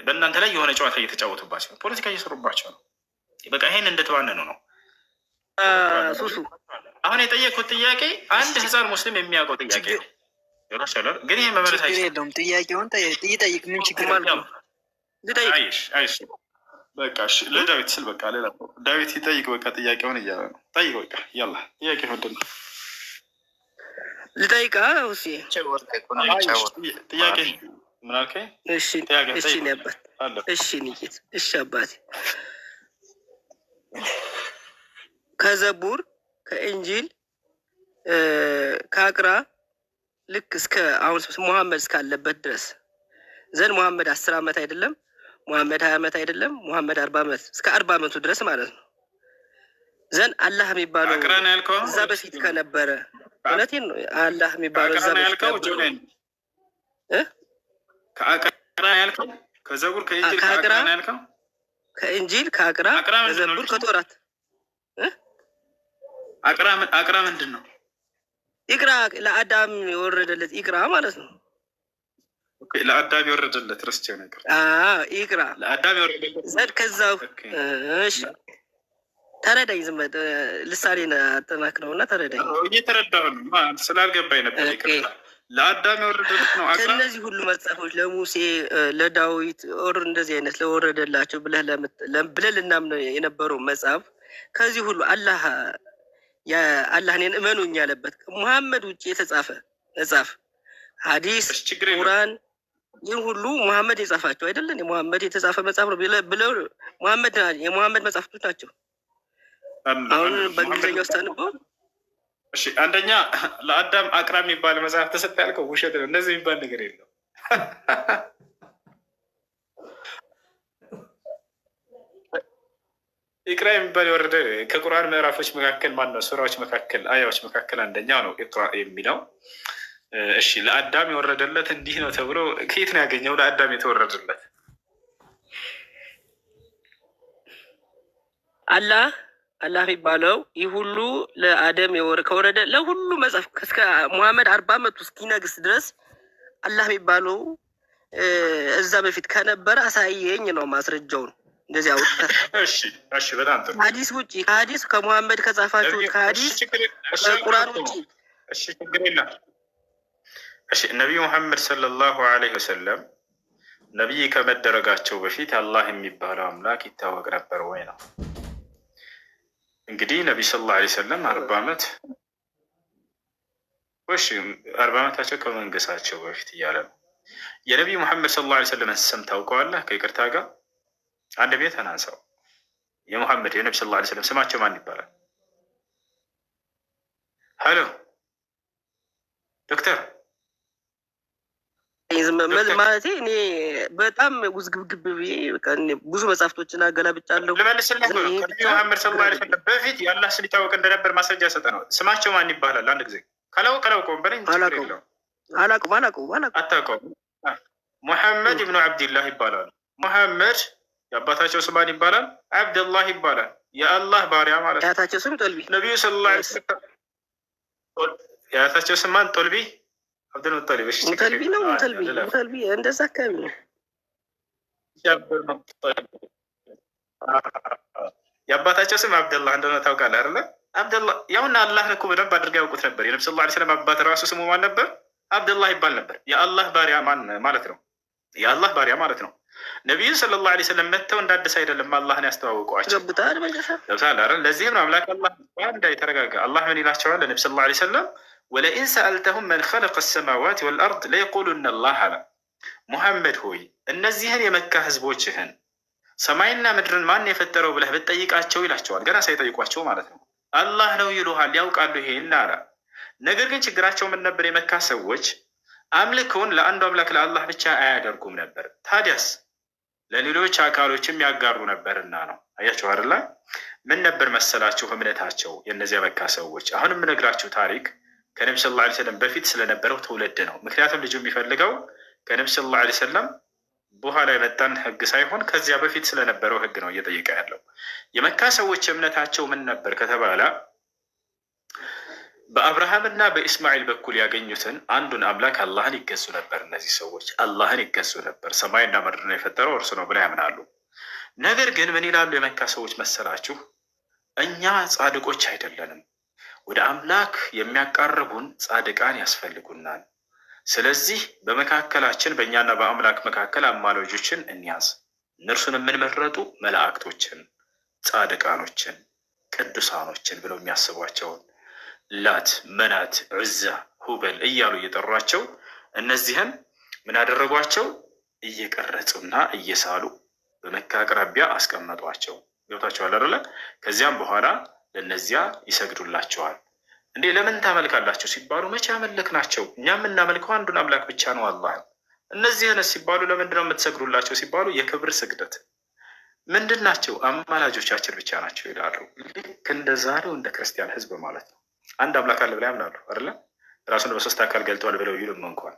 በእናንተ ላይ የሆነ ጨዋታ እየተጫወቱባቸው ነው፣ ፖለቲካ እየሰሩባቸው ነው። በቃ ይሄን እንደተባነኑ ነው። ሱሱ አሁን የጠየቅኩት ጥያቄ አንድ ህፃን ሙስሊም የሚያውቀው ጥያቄ ነው። ግን ይህ መመለስ አይችልም። ጥያቄውን ይጠይቅ። ምን ችግር አለው? በቃ ለዳዊት ስል በቃ ሌላ ዳዊት ይጠይቅ። በቃ ጥያቄውን እያለ ነው። ጠይቅ በቃ ያላ ጥያቄ ምንድን ነው? ልጠይቃ ውስ ጥያቄ ምን አልከኝ? እሺ አባት እሺ ንጌት እሺ አባቴ ከዘቡር ከእንጂል ከአቅራ ልክ እስከ አሁን ሙሐመድ እስካለበት ድረስ ዘንድ ሙሐመድ 10 ዓመት አይደለም፣ ሙሐመድ 20 ዓመት አይደለም፣ ሙሐመድ 40 ዓመት እስከ 40 ዓመቱ ድረስ ማለት ነው። ዘንድ አላህ የሚባለው እዛ በፊት ከነበረ እውነቴን ነው። አላህ የሚባለው እዛ በፊት ከዘቡር ከኢንጂል ከአቅራ ነው ያልከው? ከኢንጂል ከአቅራ ከዘቡር ከቶራት አቅራ ምንድን ነው? ኢቅራ ለአዳም የወረደለት ኢቅራ ማለት ነው። ለአዳም የወረደለት ረስቼው ነገር። ኢቅራ ለአዳም የወረደለት ዘድ ከዛው። እሺ ተረዳኝ። ዝም ልሳኔን አጠናክረውና ተረዳኝ። እየተረዳሁ ነው ስላልገባኝ ነበር። ይቅርታ። ለአዳም የወረደለት ነው አቅራ። ከእነዚህ ሁሉ መጽሐፎች ለሙሴ ለዳዊት ኦር እንደዚህ አይነት ለወረደላቸው ብለህ ልናምነው የነበረው መጽሐፍ ከዚህ ሁሉ አላህን እመኑኝ ያለበት ሙሐመድ ውጭ የተጻፈ መጽሐፍ ሐዲስ፣ ቁርአን ይህን ሁሉ ሙሐመድ የጻፋቸው አይደለን? የሙሐመድ የተጻፈ መጽሐፍ ነው ብለው የሙሐመድ መጽሐፍቶች ናቸው። አሁን በእንግሊዝኛ ውስጥ አንበው። እሺ አንደኛ ለአዳም አቅራ የሚባል መጽሐፍ ተሰጠ ያልከው ውሸት ነው። እንደዚህ የሚባል ነገር የለም። ኢቅራ የሚባል የወረደ ከቁርአን ምዕራፎች መካከል ማነው ሱራዎች መካከል አያዎች መካከል አንደኛው ነው ኢቅራ የሚለው። እሺ ለአዳም የወረደለት እንዲህ ነው ተብሎ ከየት ነው ያገኘው? ለአዳም የተወረደለት አላህ የሚባለው ይህ ሁሉ ለአደም ከወረደ ለሁሉ መጽሐፍ እስከ ሙሐመድ 40 ዓመቱ እስኪነግስ ድረስ አላህ የሚባለው እዛ በፊት ከነበረ አሳየኝ ነው ማስረጃውን። እንደዚህ አውጥተህ እሺ በጣም ጥሩ። ሐዲስ ውጪ ከሐዲስ ከሙሐመድ ከጻፋችሁ ከሐዲስ ከቁርአን ውጪ እሺ ችግር የለም። እሺ ነቢዩ ሙሐመድ ሰለላሁ ዐለይሂ ወሰለም ነቢይ ከመደረጋቸው በፊት አላህ የሚባለው አምላክ ይታወቅ ነበር ወይ ነው? እንግዲህ ነቢይ ሰለላሁ ዐለይሂ ወሰለም 40 ዓመት 40 ዓመታቸው ከመንገሳቸው በፊት እያለ ነው። የነቢዩ ሙሐመድ ሰለላሁ ዐለይሂ ወሰለም ስም ታውቀዋለህ? ከይቅርታ ጋር አንድ ቤት አናንሳው። የሙሐመድ የነቢ ሰለላሁ ዐለይሂ ወሰለም ስማቸው ማን ይባላል? ሄሎ ዶክተር ማለት እኔ በጣም ውዝግብግብ ብዙ መጽሐፍቶችን አገላብጫለሁ። ልመልስልህ ነው። ከነቢዩ ሙሐመድ ሰለላሁ ዐለይሂ ወሰለም በፊት የአላህ ስም ይታወቅ እንደነበር ማስረጃ ሰጠ ነው። ስማቸው ማን ይባላል? አንድ ጊዜ ካላወቀውም በላይ አላውቀውም። አታውቀውም? ሙሐመድ ብኑ አብድላህ ይባላሉ። ሙሐመድ የአባታቸው ስም ማን ይባላል? አብደላህ ይባላል። የአላህ ባሪያ ማለት ነው። የአያታቸው ስም ጦልቢ። ነቢዩ ሰለላሁ ዐለይሂ ወሰለም የአያታቸው ስም ማን? ጦልቢ አብዱል ሙጠሊብ። ሙተልቢ ነው። ሙተልቢ እንደዛ አካባቢ ነው። የአባታቸው ስም አብደላህ እንደሆነ ታውቃለህ አይደለ? አብደላህ ያውና አላህን እኮ በደንብ አድርገው ያውቁት ነበር። የነቢ ሰለላሁ ዐለይሂ ወሰለም አባት ራሱ ስሙ ማን ነበር? አብደላህ ይባል ነበር። የአላህ ባሪያ ማለት ነው። የአላህ ባሪያ ማለት ነው። ነቢዩ ሰለላሁ ዐለይሂ ወሰለም መጥተው እንዳዲስ አይደለም አላህን ያስተዋወቋቸው። ለዚህም ነው አምላክ አላህ እንዳይተረጋጋ አላህ ምን ይላቸዋል? ለነቢ ሰለላሁ ዐለይሂ ወሰለም ወለኢን ሰአልተሁም መን ኸለቀ ሰማዋት ወልአርድ ለየቁሉነ አላህ አለ። ሙሐመድ ሆይ እነዚህን የመካ ህዝቦችህን ሰማይና ምድርን ማን የፈጠረው ብለህ ብትጠይቃቸው ይላቸዋል። ገና ሳይጠይቋቸው ማለት ነው። አላህ ነው ይሉሃል፣ ያውቃሉ ይሄን አለ። ነገር ግን ችግራቸው ምን ነበር? የመካ ሰዎች አምልኮውን ለአንዱ አምላክ ለአላህ ብቻ አያደርጉም ነበር። ታዲያስ ለሌሎች አካሎችም ያጋሩ ነበርና ነው። አያቸው አይደለ? ምን ነበር መሰላችሁ እምነታቸው የእነዚያ መካ ሰዎች? አሁን የምነግራችሁ ታሪክ ከነቢ ሰለላሁ ዐለይሂ ወሰለም በፊት ስለነበረው ትውልድ ነው። ምክንያቱም ልጁ የሚፈልገው ከነቢ ሰለላሁ ዐለይሂ ወሰለም በኋላ የመጣን ህግ ሳይሆን ከዚያ በፊት ስለነበረው ህግ ነው እየጠየቀ ያለው። የመካ ሰዎች እምነታቸው ምን ነበር ከተባለ በአብርሃምና በኢስማኤል በኩል ያገኙትን አንዱን አምላክ አላህን ይገዙ ነበር። እነዚህ ሰዎች አላህን ይገዙ ነበር። ሰማይና ምድርን የፈጠረው እርሱ ነው ብለው ያምናሉ። ነገር ግን ምን ይላሉ የመካ ሰዎች መሰላችሁ? እኛ ጻድቆች አይደለንም፣ ወደ አምላክ የሚያቃርቡን ጻድቃን ያስፈልጉናል። ስለዚህ በመካከላችን በእኛና በአምላክ መካከል አማላጆችን እንያዝ፣ እነርሱን የምንመረጡ መላእክቶችን፣ ጻድቃኖችን፣ ቅዱሳኖችን ብለው የሚያስቧቸውን ላት፣ መናት፣ ዑዛ፣ ሁበል እያሉ እየጠሯቸው እነዚህን ምን አደረጓቸው? እየቀረጹና እየሳሉ በመካ አቅራቢያ አስቀመጧቸው። ገብታችኋል አይደለ? ከዚያም በኋላ ለእነዚያ ይሰግዱላቸዋል። እንዴ ለምን ታመልካላችሁ ሲባሉ መቼ አመለክናቸው? እኛ የምናመልከው አንዱን አምላክ ብቻ ነው አላህን። እነዚህን ሲባሉ ለምንድነው የምትሰግዱላቸው ሲባሉ የክብር ስግደት። ምንድን ናቸው? አማላጆቻችን ብቻ ናቸው ይላሉ። ልክ እንደ ዛሬው እንደ ክርስቲያን ህዝብ ማለት ነው። አንድ አምላክ አለ ብለው ያምናሉ አይደለ? ራሱን በሶስት አካል ገልጠዋል ብለው ይሉም እንኳን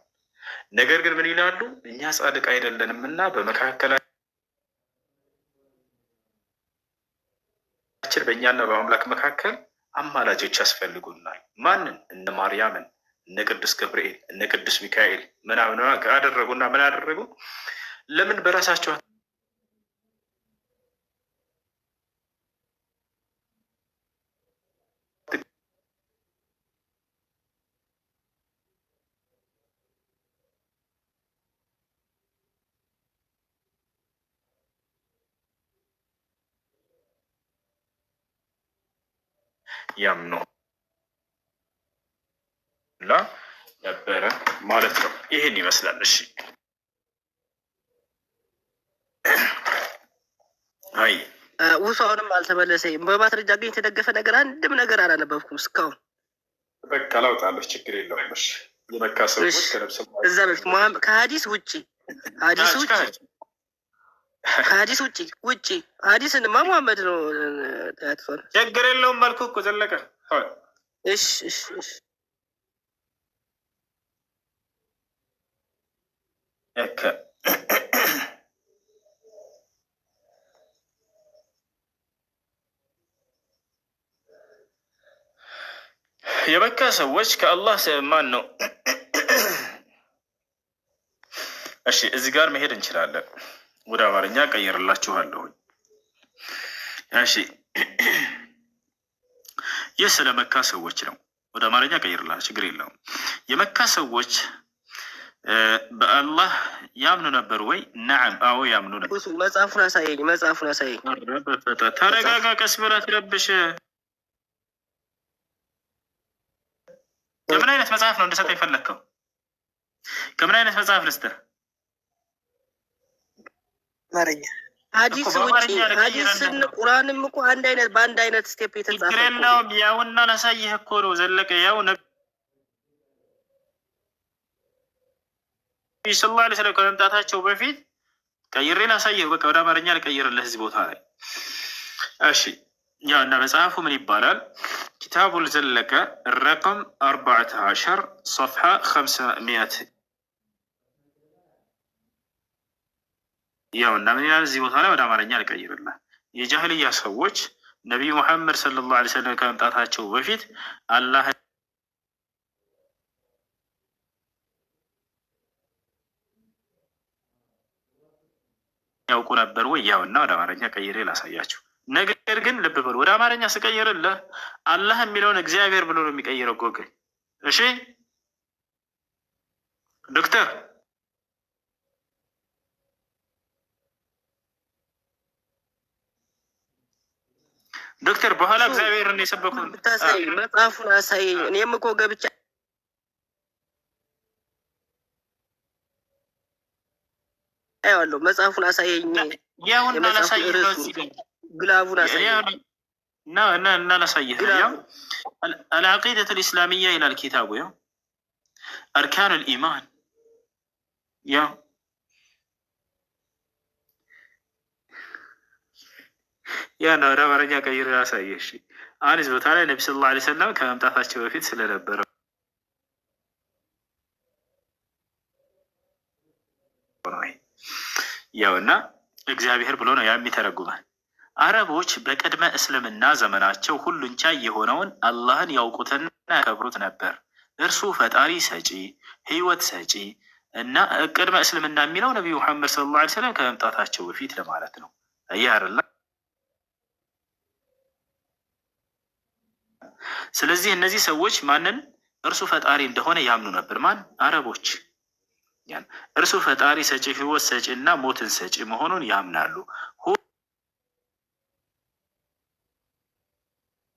ነገር ግን ምን ይላሉ? እኛ ጻድቅ አይደለንም እና በመካከላችን በእኛና በአምላክ መካከል አማላጆች ያስፈልጉናል። ማንን? እነ ማርያምን፣ እነ ቅዱስ ገብርኤል፣ እነ ቅዱስ ሚካኤል ምናምን አደረጉና ምን አደረጉ? ለምን በራሳቸው ያምኑ ላ ነበረ ማለት ነው። ይህን ይመስላል። እሺ አይ ውሱ አሁንም አልተመለሰም። በማስረጃ ግን የተደገፈ ነገር አንድም ነገር አላነበብኩም እስካሁን። በቃ ላውጣለች፣ ችግር የለውም። እሺ የመካ ሰዎች እዛ በፊት ከሀዲስ ውጭ ከሀዲስ ውጭ ሀዲስንማ ሙሐመድ ነው ያጥፋል። ችግር የለውም አልኩህ እኮ ዘለቀ። እሺ የመካ ሰዎች ከአላህ ማን ነው? እሺ እዚህ ጋር መሄድ እንችላለን። ወደ አማርኛ ቀይርላችኋለሁ። እሺ ይህ ስለ መካ ሰዎች ነው። ወደ አማርኛ ቀይርላችሁ፣ ችግር የለውም። የመካ ሰዎች በአላህ ያምኑ ነበር ወይ? ነዓም፣ አዎ ያምኑ ነበር። መጽሐፉን አሳየኝ። ተረጋጋ፣ ቀስ ብለህ አትረብሽ። ከምን አይነት መጽሐፍ ነው እንድሰጠህ የፈለግከው? ከምን አይነት መጽሐፍ ልስጥህ? አማርኛ ሀዲስ ውጭ ሀዲስን ቁርአንም እኮ በአንድ አይነት ስቴፕ የተጻፈ ችግር የለውም። ያውና ላሳይህ እኮ ነው ዘለቀ። ያው ነብዩ ሰለላሁ ዐለይሂ ወሰለም ከመምጣታቸው በፊት ቀይሬ ላሳይህ። በቃ ወደ አማርኛ ልቀይርልህ እዚህ ቦታ ላይ። እሺ ያው እና መጽሐፉ ምን ይባላል? ኪታቡል ዘለቀ ረቀም 14 صفحة 500 ያው እና ምን ይላል እዚህ ቦታ ላይ? ወደ አማርኛ ልቀይርልህ። የጃህልያ ሰዎች ነቢዩ ሙሐመድ ሰለላሁ ዐለይሂ ወሰለም ከመምጣታቸው በፊት አላህ ያውቁ ነበር ወይ? ያው እና ወደ አማርኛ ቀይሬ ላሳያችሁ። ነገር ግን ልብ በሉ፣ ወደ አማርኛ ስቀይርልህ አላህ የሚለውን እግዚአብሔር ብሎ ነው የሚቀይረው ጎግል። እሺ ዶክተር በኋላ እግዚአብሔርን የሰበኩት ብታሳይ መጽሐፉን አሳየኝ። እኔም እኮ ገብቻ አየዋለሁ። መጽሐፉን አሳየኝ። ያውና ላሳይህ ነው እዚህ ጋር ግላቡን አሳየኝ እና ላሳይህ ነው። العقيدة الإسلامية إلى الكتاب يا أركان الإيمان يا ያን ወደ አማርኛ ቀይሬ ላሳየሽ። አንስ ቦታ ላይ ነቢ ሰለላሁ ዐለይሂ ወሰለም ከመምጣታቸው በፊት ስለነበረው ያውና እግዚአብሔር ብሎ ነው የሚተረጉመን። አረቦች በቅድመ እስልምና ዘመናቸው ሁሉን ቻይ የሆነውን አላህን ያውቁትና ያከብሩት ነበር። እርሱ ፈጣሪ ሰጪ፣ ህይወት ሰጪ እና ቅድመ እስልምና የሚለው ነቢዩ ሙሐመድ ሰለላሁ ዐለይሂ ወሰለም ከመምጣታቸው በፊት ለማለት ነው። አየህ አይደለ? ስለዚህ እነዚህ ሰዎች ማንን? እርሱ ፈጣሪ እንደሆነ ያምኑ ነበር። ማን? አረቦች። እርሱ ፈጣሪ ሰጪ፣ ህይወት ሰጪ እና ሞትን ሰጪ መሆኑን ያምናሉ።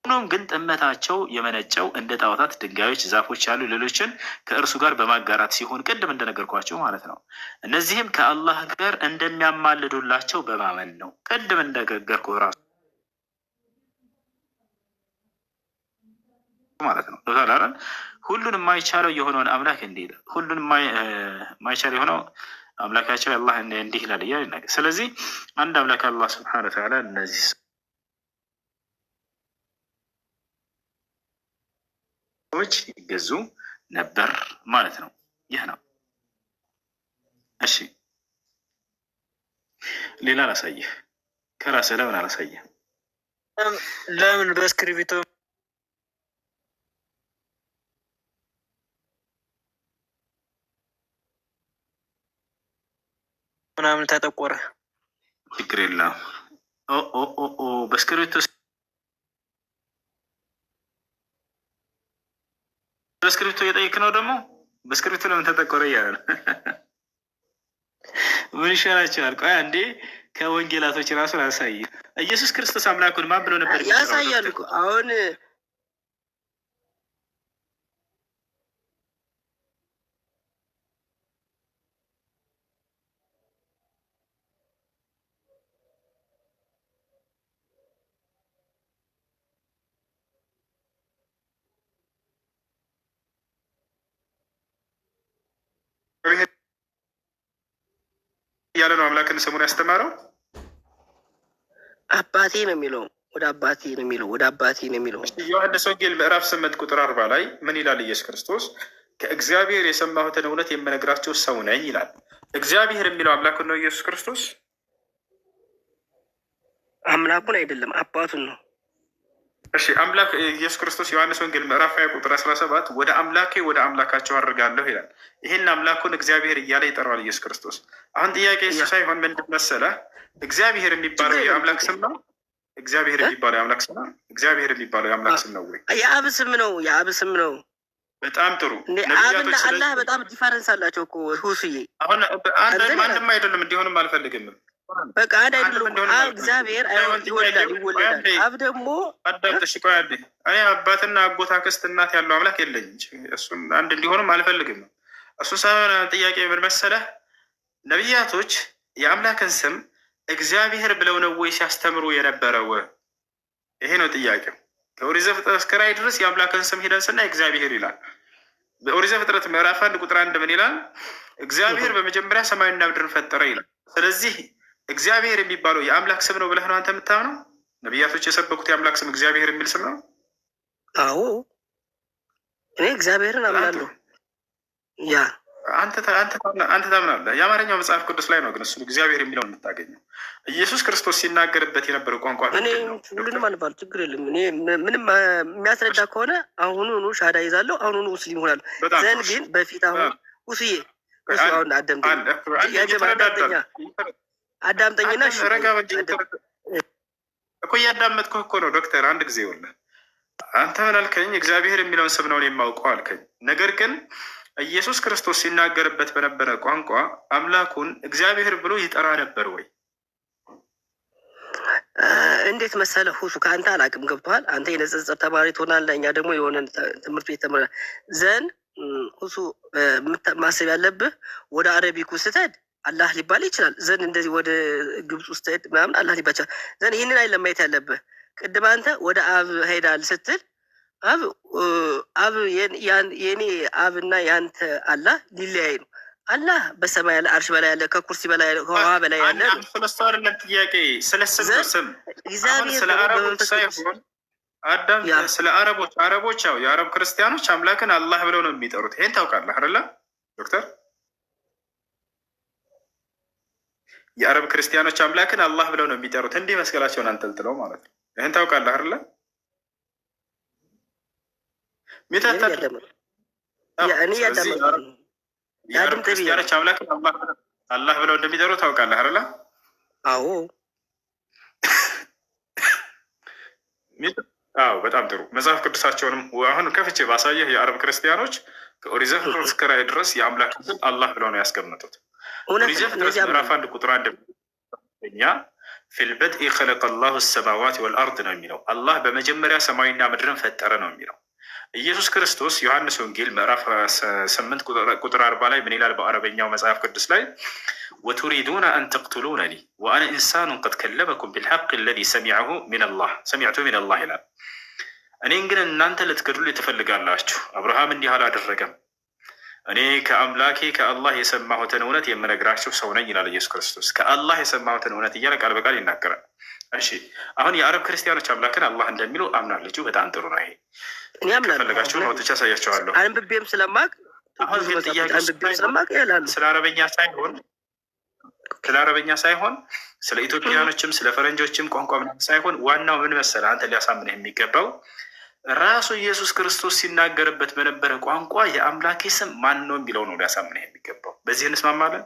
ሆኖም ግን ጥመታቸው የመነጨው እንደ ጣዖታት፣ ድንጋዮች፣ ዛፎች ያሉ ሌሎችን ከእርሱ ጋር በማጋራት ሲሆን ቅድም እንደነገርኳቸው ማለት ነው። እነዚህም ከአላህ ጋር እንደሚያማልዱላቸው በማመን ነው። ቅድም እንደነገርኩ ራሱ ማለት ነው። ሁሉን የማይቻለው የሆነውን አምላክ እንዲህ ይላል። ሁሉን የማይቻል የሆነው አምላካቸው አላህ እንዲህ ይላል እያለ ነገር። ስለዚህ አንድ አምላክ አላህ ስብሐነ ወተዓላ እነዚህ ሰዎች ይገዙ ነበር ማለት ነው። ይህ ነው እሺ ሌላ አላሳየህ? ከራስህ ለምን አላሳየህ? ለምን በእስክሪብቶ ምናምን ተጠቆረ? ችግር የለም። በእስክሪብቶ እየጠየቅ ነው ደግሞ በእስክሪብቶ ለምን ተጠቆረ እያለ ነው። ምን ይሻላቸዋል? ቆይ አንዴ ከወንጌላቶች ራሱን አሳይ። ኢየሱስ ክርስቶስ አምላኩን ማን ብሎ ነበር? ያሳያል እኮ አሁን እያለ ነው አምላክን ስሙን ያስተማረው። አባቴ ነው የሚለው፣ ወደ አባቴ ነው የሚለው፣ ወደ አባቴ ነው የሚለው። ዮሐንስ ወንጌል ምዕራፍ 8 ቁጥር 40 ላይ ምን ይላል? ኢየሱስ ክርስቶስ ከእግዚአብሔር የሰማሁትን እውነት የምነግራቸው ሰው ነኝ ይላል። እግዚአብሔር የሚለው አምላኩን ነው። ኢየሱስ ክርስቶስ አምላኩን አይደለም አባቱን ነው። እሺ አምላክ ኢየሱስ ክርስቶስ ዮሐንስ ወንጌል ምዕራፍ 20 ቁጥር 17 ወደ አምላኬ ወደ አምላካቸው አድርጋለሁ ይላል። ይህን አምላኩን እግዚአብሔር እያለ ይጠራዋል ኢየሱስ ክርስቶስ። አሁን ጥያቄ እሱ ሳይሆን ምንድን መሰለህ? እግዚአብሔር የሚባለው የአምላክ ስም ነው? እግዚአብሔር የሚባለው የአምላክ ስም ነው? እግዚአብሔር የሚባለው የአምላክ ስም ነው ወይ? የአብ ስም ነው። የአብ ስም ነው። በጣም ጥሩ። አብና አላህ በጣም ዲፈረንስ አላቸው እኮ ሁስዬ። አሁን ማንም አይደለም እንዲሆንም አልፈልግም። በቃ አንድ አይደለም። አብ እግዚአብሔር ይወልዳል። አብ ደግሞ አዳምጠሽ ቆይ አንዴ። እኔ አባትና አጎት፣ አክስት፣ እናት ያለው አምላክ የለኝም። እሱን አንድ እንዲሆንም አልፈልግም። እሱ ሳይሆን ጥያቄ ምን መሰለህ? ነቢያቶች የአምላክን ስም እግዚአብሔር ብለው ነው ወይ ሲያስተምሩ የነበረው? ይሄ ነው ጥያቄው። ከኦሪት ዘፍጥረት እስከ ራዕይ ድረስ የአምላክን ስም ሂደን ስናይ እግዚአብሔር ይላል። በኦሪት ዘፍጥረት ምዕራፍ 1 ቁጥር 1 ምን ይላል? እግዚአብሔር በመጀመሪያ ሰማይና ምድርን ፈጠረ ይላል። ስለዚህ እግዚአብሔር የሚባለው የአምላክ ስም ነው ብለህ ነው አንተ የምታምነው? ነቢያቶች የሰበኩት የአምላክ ስም እግዚአብሔር የሚል ስም ነው? አዎ እኔ እግዚአብሔርን አምናለሁ። ያ አንተ ታምናለህ። የአማርኛው መጽሐፍ ቅዱስ ላይ ነው ግን እሱ እግዚአብሔር የሚለውን የምታገኘው። ኢየሱስ ክርስቶስ ሲናገርበት የነበረው ቋንቋ እኔ ሁሉንም አልባል ችግር የለም። እኔ ምንም የሚያስረዳ ከሆነ አሁኑኑ ሻዳ ይዛለሁ፣ አሁኑኑ ሙስሊም ሆናለሁ። ዘንድ ግን በፊት አሁን ውስዬ አሁን አዳምጠኝና እኮ እያዳመጥኩህ እኮ ነው ዶክተር። አንድ ጊዜ ወለ አንተ ምን አልከኝ? እግዚአብሔር የሚለውን ስም ነው የማውቀው አልከኝ። ነገር ግን ኢየሱስ ክርስቶስ ሲናገርበት በነበረ ቋንቋ አምላኩን እግዚአብሔር ብሎ ይጠራ ነበር ወይ? እንዴት መሰለ ሁሱ ከአንተ አላቅም። ገብቶሃል? አንተ የንጽጽር ተማሪ ትሆናለህ፣ እኛ ደግሞ የሆነ ትምህርት ቤት ተምረ ዘን ሁሱ ማሰብ ያለብህ ወደ አረቢኩ ስትሄድ አላህ ሊባል ይችላል። ዘን እንደዚህ ወደ ግብፅ ውስጥ ስትሄድ ምናምን አላህ ሊባል ይችላል። ዘን ይህንን አይ ለማየት ያለብህ ቅድም አንተ ወደ አብ ሄዳል ስትል አብ የኔ አብና ያንተ አላህ ሊለያይ ነው። አላህ በሰማይ ያለ አርሽ በላይ ያለ ከኩርሲ በላይ ያለ ከውሃ በላይ ያለ ነው። ስለሱ አይደለም ጥያቄ፣ ስለ ስም ስም ስለ አረቦች ሳይሆን አዳም ስለ አረቦች ያው የአረብ ክርስቲያኖች አምላክን አላህ ብለው ነው የሚጠሩት። ይሄን ታውቃለህ አይደለ ዶክተር? የአረብ ክርስቲያኖች አምላክን አላህ ብለው ነው የሚጠሩት፣ እንዲህ መስቀላቸውን አንጠልጥለው ማለት ነው። ይህን ታውቃለህ አይደለ? የአረብ ክርስቲያኖች አምላክን አላህ ብለው እንደሚጠሩ ታውቃለህ አይደለ? አዎ አዎ፣ በጣም ጥሩ። መጽሐፍ ቅዱሳቸውንም አሁን ከፍቼ ባሳየህ የአረብ ክርስቲያኖች ከኦሪት ዘፍጥረት እስከ ራዕይ ድረስ የአምላክ ስም አላህ ብለው ነው ያስቀምጡት። ኦሪት ዘፍጥረት ምዕራፍ 1 ቁጥር 1 እኛ ፊልበድኢ ኸለቀ ላሁ ሰማዋት ወልአርድ ነው የሚለው። አላህ በመጀመሪያ ሰማይና ምድርን ፈጠረ ነው የሚለው። ኢየሱስ ክርስቶስ ዮሐንስ ወንጌል ምዕራፍ 8 ቁጥር 40 ላይ ምን ይላል? በአረበኛው መጽሐፍ ቅዱስ ላይ ወቱሪዱነ አን ተቅቱሉነኒ ወአነ ኢንሳኑን ቀድ ከለመኩም ቢልሐቅ አለዚ ሰሚዕቱ ሚን አላህ ይላል። እኔን ግን እናንተ ልትገድሉ ትፈልጋላችሁ። አብርሃም እንዲህ አላደረገም። እኔ ከአምላኬ ከአላህ የሰማሁትን እውነት የምነግራችሁ ሰው ነኝ ይላል ኢየሱስ ክርስቶስ። ከአላህ የሰማሁትን እውነት እያለ ቃል በቃል ይናገራል። እሺ አሁን የአረብ ክርስቲያኖች አምላክን አላህ እንደሚሉ አምናለችሁ። በጣም ጥሩ ነው። ይሄ ከፈለጋችሁ ነው ትቻ ያሳያቸዋለሁ። አንብቤም ስለማቅ አሁን ግን ጥያቄ ስለ አረበኛ ሳይሆን ስለ አረበኛ ሳይሆን ስለ ኢትዮጵያኖችም ስለ ፈረንጆችም ቋንቋ ምናምን ሳይሆን ዋናው ምን መሰለህ አንተ ሊያሳምንህ የሚገባው ራሱ ኢየሱስ ክርስቶስ ሲናገርበት በነበረ ቋንቋ የአምላኬ ስም ማን ነው የሚለው ነው ሊያሳምንህ የሚገባው። በዚህ እንስማማለን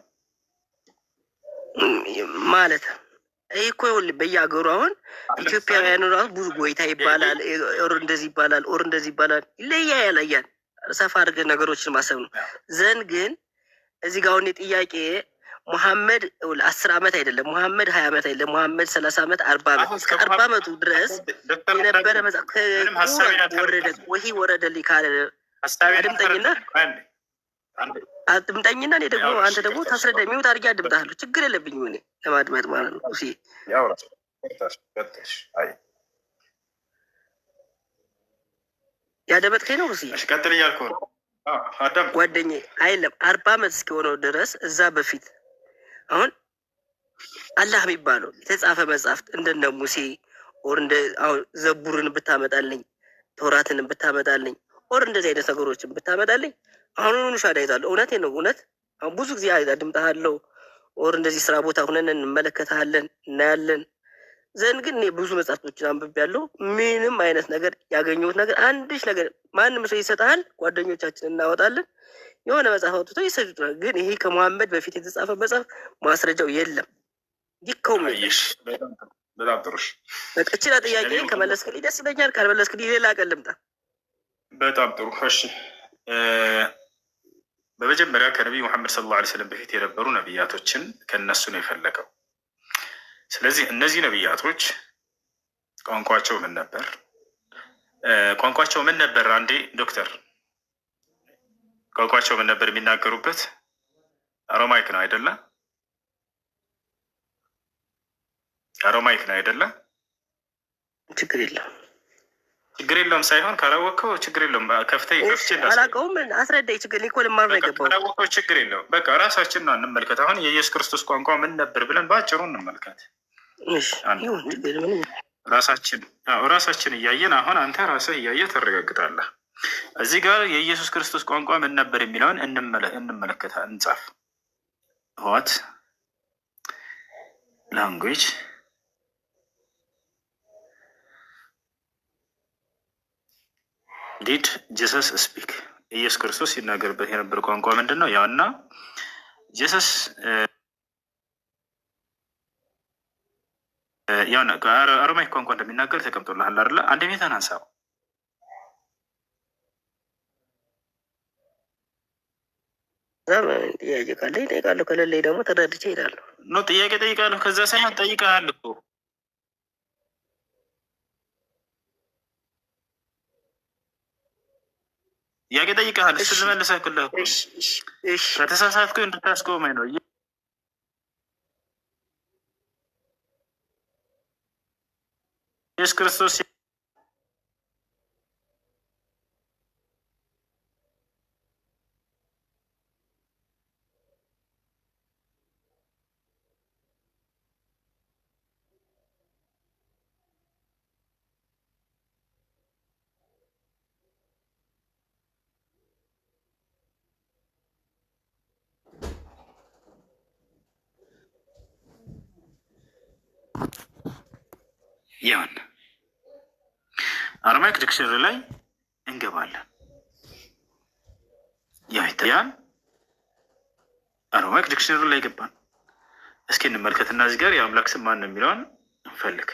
ማለት ይህ እኮ ይኸውልህ በየሀገሩ አሁን ኢትዮጵያውያኑ ራሱ ብዙ ጎይታ ይባላል፣ ኦር እንደዚህ ይባላል፣ ኦር እንደዚህ ይባላል። ይለያያል። ሰፋ አድርገን ነገሮችን ማሰብ ነው። ዘንድ ግን እዚህ ጋር አሁን ጥያቄ ሙሐመድ 10 ዓመት አይደለም፣ ሙሐመድ 20 ዓመት አይደለም፣ ሙሐመድ 30 ዓመት 40 ዓመት እስከ 40 ዓመቱ ድረስ የነበረ መጽሐፍ ወረደ ወይ ወረደልኝ ካለ አድምጠኝና እኔ ደግሞ አንተ ደግሞ ታስረዳ የሚወት አድርጌ አድምጣለሁ። ችግር የለብኝም እኔ ለማድመጥ ማለት ነው። ያደመጥከኝ ነው። ቀጥል እያልኩ ነው ጓደኛዬ። አይለም 40 ዓመት እስኪሆነው ድረስ እዛ በፊት አሁን አላህ የሚባለው የተጻፈ መጽሐፍት እንደነ ሙሴ ኦር እንደ አሁን ዘቡርን ብታመጣልኝ፣ ተውራትን ብታመጣልኝ፣ ኦር እንደዚህ አይነት ነገሮችን ብታመጣልኝ አሁኑኑ ሻዳ ይዛለሁ። እውነቴን ነው። እውነት አሁን ብዙ ጊዜ አድምጣለሁ። ኦር እንደዚህ ስራ ቦታ ሁነን እንመለከታለን፣ እናያለን። ዘንድ ግን እኔ ብዙ መጽሐፍቶችን አንብቤያለሁ። ምንም አይነት ነገር ያገኘሁት ነገር አንድሽ ነገር ማንም ሰው ይሰጣል። ጓደኞቻችን እናወጣለን የሆነ መጽሐፍ አውጥቶ ይሰጡታል። ግን ይሄ ከሙሐመድ በፊት የተጻፈ መጽሐፍ ማስረጃው የለም። ይከውም በጣም ጥሩ። በቃ እችላ ጥያቄ ከመለስክልኝ ደስ ይለኛል። ካልመለስክልኝ ሌላ ቀን ልምጣ። በጣም ጥሩ። እሺ በመጀመሪያ ከነቢይ ሙሐመድ ሰለላሁ ዐለይሂ ወሰለም በፊት የነበሩ ነቢያቶችን ከነሱ ነው የፈለገው። ስለዚህ እነዚህ ነቢያቶች ቋንቋቸው ምን ነበር? ቋንቋቸው ምን ነበር? አንዴ ዶክተር ቋንቋቸው ምን ነበር የሚናገሩበት? አሮማይክ ነው አይደለ? አሮማይክ ነው አይደለ? ችግር የለም ችግር የለውም ሳይሆን ካላወቀው ችግር የለውም። ከፍቼ አላውቀውም አስረዳኝ። ችግር ሊኮል ማር ነው የገባው። ካላወቀው ችግር የለውም። በቃ ራሳችን ነው እንመልከት። አሁን የኢየሱስ ክርስቶስ ቋንቋ ምን ነበር ብለን በአጭሩ እንመልከት። ራሳችን እያየን አሁን አንተ ራስህ እያየህ ታረጋግጣለህ። እዚህ ጋር የኢየሱስ ክርስቶስ ቋንቋ ምን ነበር የሚለውን እንመለከታ እንጻፍ። ዋት ላንጉዌጅ ዲድ ጂሰስ ስፒክ? ኢየሱስ ክርስቶስ ሲናገርበት የነበር ቋንቋ ምንድን ነው? ያውና ጂሰስ ያውና አሮማይክ ቋንቋ እንደሚናገር ተቀምጦልሃል አይደለ? አንድ ሜታን አንሳው። ጥያቄ ካለ ይጠይቃለሁ፣ ከሌለኝ ደግሞ ተረድቼ እሄዳለሁ። ኖ ጥያቄ ጠይቃለሁ። ከዛ ሳይሆን ጠይቀሃል እኮ ጥያቄ ጠይቀሃል። እሱ ልመልሰህ ክልህ ከተሳሳትኩ እንድታስቆመኝ ነው። ኢየሱስ ክርስቶስ ያን አሮማይክ ዲክሽነሪ ላይ እንገባለን። ያን አሮማይክ ዲክሽነሪ ላይ ገባን። እስኪ እንመልከትና እዚህ ጋር የአምላክ ስም ማን ነው የሚለውን እንፈልግ።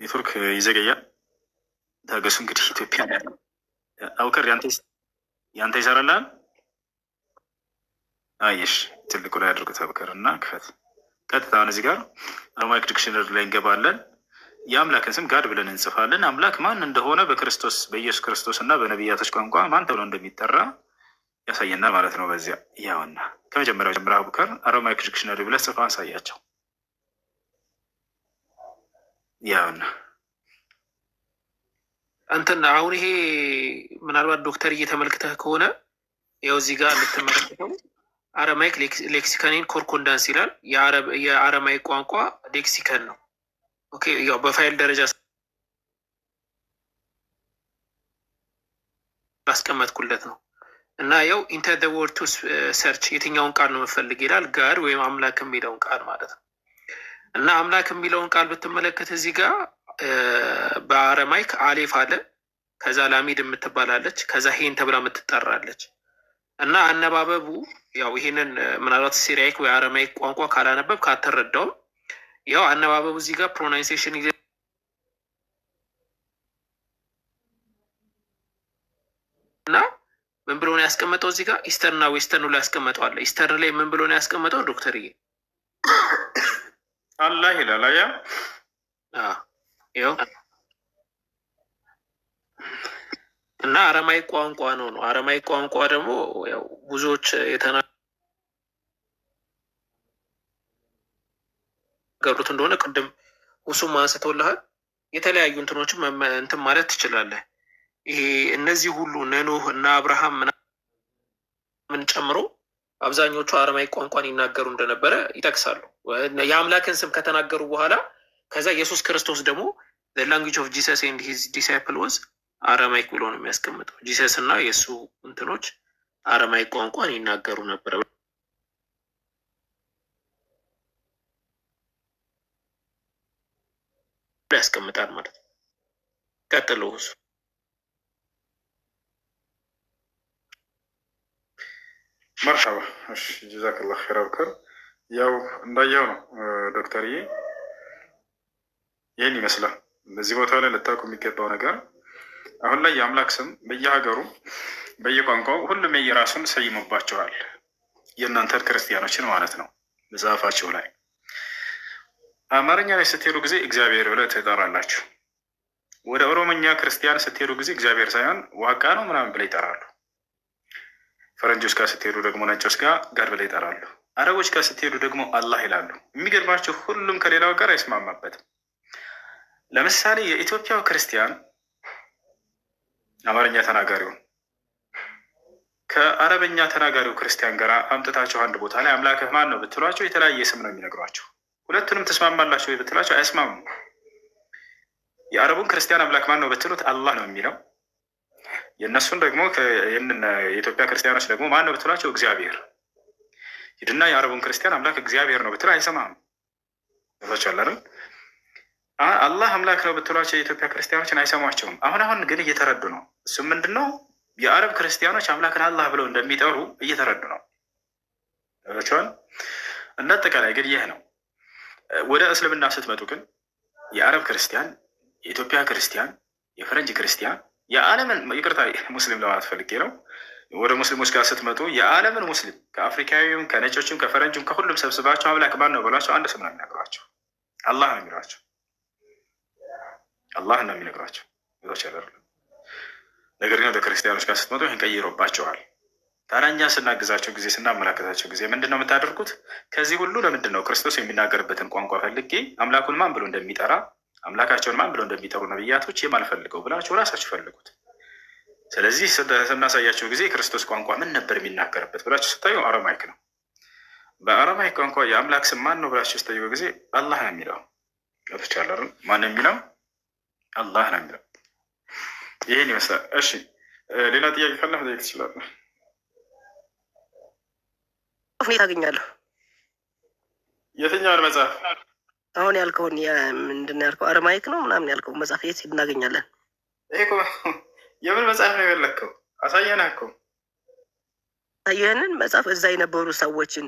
ኔትወርክ ይዘገያል። ታገሱ እንግዲህ። ኢትዮጵያ አውከር ያንተ ይሰራላል። አየሽ ትልቁ ላይ አድርጉት አውከር እና ክፈት። ቀጥታውን እዚህ ጋር አሮማይክ ዲክሽነሪ ላይ እንገባለን። የአምላክን ስም ጋድ ብለን እንጽፋለን። አምላክ ማን እንደሆነ በክርስቶስ በኢየሱስ ክርስቶስ እና በነቢያቶች ቋንቋ ማን ተብሎ እንደሚጠራ ያሳየናል ማለት ነው። በዚያ ያውና ከመጀመሪያው ጀምሮ አቡከር አሮማይክ ዲክሽነሪ ብለህ ጽፋ አሳያቸው። ያውና እንትን አሁን ይሄ ምናልባት ዶክተር እየተመልክተህ ከሆነ ያው እዚህ ጋር እንድትመለከተው አረማይክ ሌክሲካኒን ኮርኮንዳንስ ይላል። የአረማይክ ቋንቋ ሌክሲከን ነው። ኦኬ ያው በፋይል ደረጃ ላስቀመጥኩለት ነው እና ያው ኢንተር ዘ ወርድ ቱ ሰርች የትኛውን ቃል ነው የምፈልግ ይላል። ጋድ ወይም አምላክ የሚለውን ቃል ማለት ነው። እና አምላክ የሚለውን ቃል ብትመለከት እዚህ ጋር በአረማይክ አሌፍ አለ፣ ከዛ ላሚድ የምትባላለች፣ ከዛ ሄን ተብላ የምትጠራለች። እና አነባበቡ ያው ይሄንን ምናልባት ሲሪያይክ ወይ አረማይክ ቋንቋ ካላነበብ ካተረዳውም ያው አነባበቡ እዚህ ጋር ፕሮናንሴሽን እና ምን ብሎ ነው ያስቀመጠው? እዚህ ጋር ኢስተርን እና ዌስተርን ላይ ያስቀመጠዋል። ኢስተርን ላይ ምን ብሎ ነው ያስቀመጠው ዶክተርዬ? አላህ ይላል። አያ ይኸው እና አረማይክ ቋንቋ ነው። አረማይክ ቋንቋ ደግሞ ያው ብዙዎች የተናገሩት እንደሆነ ቅድም ሁሱም አንስተውልሃል። የተለያዩ እንትኖችም እንትን ማለት ትችላለህ። ይሄ እነዚህ ሁሉ እነ ኖህ እና አብርሃም ምናምን ጨምሮ አብዛኞቹ አረማይክ ቋንቋን ይናገሩ እንደነበረ ይጠቅሳሉ። የአምላክን ስም ከተናገሩ በኋላ ከዛ ኢየሱስ ክርስቶስ ደግሞ the language of Jesus and his disciple was አረማይክ ብሎ ነው የሚያስቀምጠው። ጂሰስ እና የእሱ እንትኖች አረማይክ ቋንቋን ይናገሩ ነበረ ያስቀምጣል ማለት ነው። ቀጥሎ እሱ መርሐባ። እሺ ጀዛከላህ ኸይር አብከር። ያው እንዳየው ነው ዶክተርዬ፣ ይህን ይመስላል። በዚህ ቦታ ላይ ልታውቁ የሚገባው ነገር አሁን ላይ የአምላክ ስም በየሀገሩ በየቋንቋው ሁሉም የየራሱን ሰይሞባቸዋል። የእናንተን ክርስቲያኖችን ማለት ነው። መጽሐፋቸው ላይ አማርኛ ላይ ስትሄዱ ጊዜ እግዚአብሔር ብለ ትጠራላችሁ። ወደ ኦሮሞኛ ክርስቲያን ስትሄዱ ጊዜ እግዚአብሔር ሳይሆን ዋቃ ነው ምናምን ብለ ይጠራሉ። ፈረንጆች ጋር ስትሄዱ ደግሞ ነጮች ጋር ጋር ብለ ይጠራሉ። አረቦች ጋር ስትሄዱ ደግሞ አላህ ይላሉ። የሚገርማችሁ ሁሉም ከሌላው ጋር አይስማማበትም። ለምሳሌ የኢትዮጵያው ክርስቲያን አማርኛ ተናጋሪውን ከአረበኛ ተናጋሪው ክርስቲያን ጋር አምጥታቸው አንድ ቦታ ላይ አምላክህ ማን ነው ብትሏቸው የተለያየ ስም ነው የሚነግሯቸው። ሁለቱንም ተስማማላቸው ብትሏቸው አያስማሙም። የአረቡን ክርስቲያን አምላክ ማን ነው ብትሉት አላህ ነው የሚለው። የእነሱን ደግሞ የኢትዮጵያ ክርስቲያኖች ደግሞ ማን ነው ብትሏቸው እግዚአብሔር። ሂድና የአረቡን ክርስቲያን አምላክ እግዚአብሔር ነው ብትለው አይሰማም። ዛቻላርን አላህ አምላክ ነው ብትሏቸው የኢትዮጵያ ክርስቲያኖችን አይሰሟቸውም። አሁን ግን እየተረዱ ነው። እሱም ምንድን ነው? የአረብ ክርስቲያኖች አምላክን አላህ ብለው እንደሚጠሩ እየተረዱ ነው። ዛቻል እንደ አጠቃላይ ግን ይህ ነው። ወደ እስልምና ስትመጡ ግን የአረብ ክርስቲያን፣ የኢትዮጵያ ክርስቲያን፣ የፈረንጅ ክርስቲያን የዓለምን ይቅርታ ሙስሊም ለማለት ፈልጌ ነው። ወደ ሙስሊሞች ጋር ስትመጡ የዓለምን ሙስሊም ከአፍሪካዊም ከነጮችም ከፈረንጅም ከሁሉም ሰብስባቸው አምላክ ማን ነው ብሏቸው አንድ ስም ነው የሚነግሯቸው። አላህ ነው የሚሏቸው። አላህ ነው የሚነግሯቸው። ነገር ግን ወደ ክርስቲያኖች ጋር ስትመጡ ይህን ቀይሮባቸዋል። ታዲያ እኛ ስናግዛቸው ጊዜ ስናመላከታቸው ጊዜ ምንድን ነው የምታደርጉት? ከዚህ ሁሉ ለምንድን ነው ክርስቶስ የሚናገርበትን ቋንቋ ፈልጌ አምላኩን ማን ብሎ እንደሚጠራ አምላካቸውን ማን ብለው እንደሚጠሩ ነብያቶች የማልፈልገው ብላችሁ ራሳችሁ ፈልጉት። ስለዚህ ስናሳያቸው ጊዜ ክርስቶስ ቋንቋ ምን ነበር የሚናገርበት ብላችሁ ስታዩ አረማይክ ነው። በአረማይክ ቋንቋ የአምላክ ስም ማን ነው ብላችሁ ስታዩ ጊዜ አላህ ነው የሚለው። ገብቶቻል? ማን ነው የሚለው? አላህ ነው የሚለው። ይህን ይመስላል። እሺ ሌላ ጥያቄ ካለ መጠየቅ ትችላለህ። ታገኛለሁ። የትኛውን መጽሐፍ? አሁን ያልከውን ምንድን ነው ያልከው? አረማይክ ነው ምናምን ያልከው መጽሐፍ የት እናገኛለን? ይሄ የምን መጽሐፍ ነው የፈለግከው? አሳየንህ እኮ። አሳየህንን መጽሐፍ እዛ የነበሩ ሰዎችን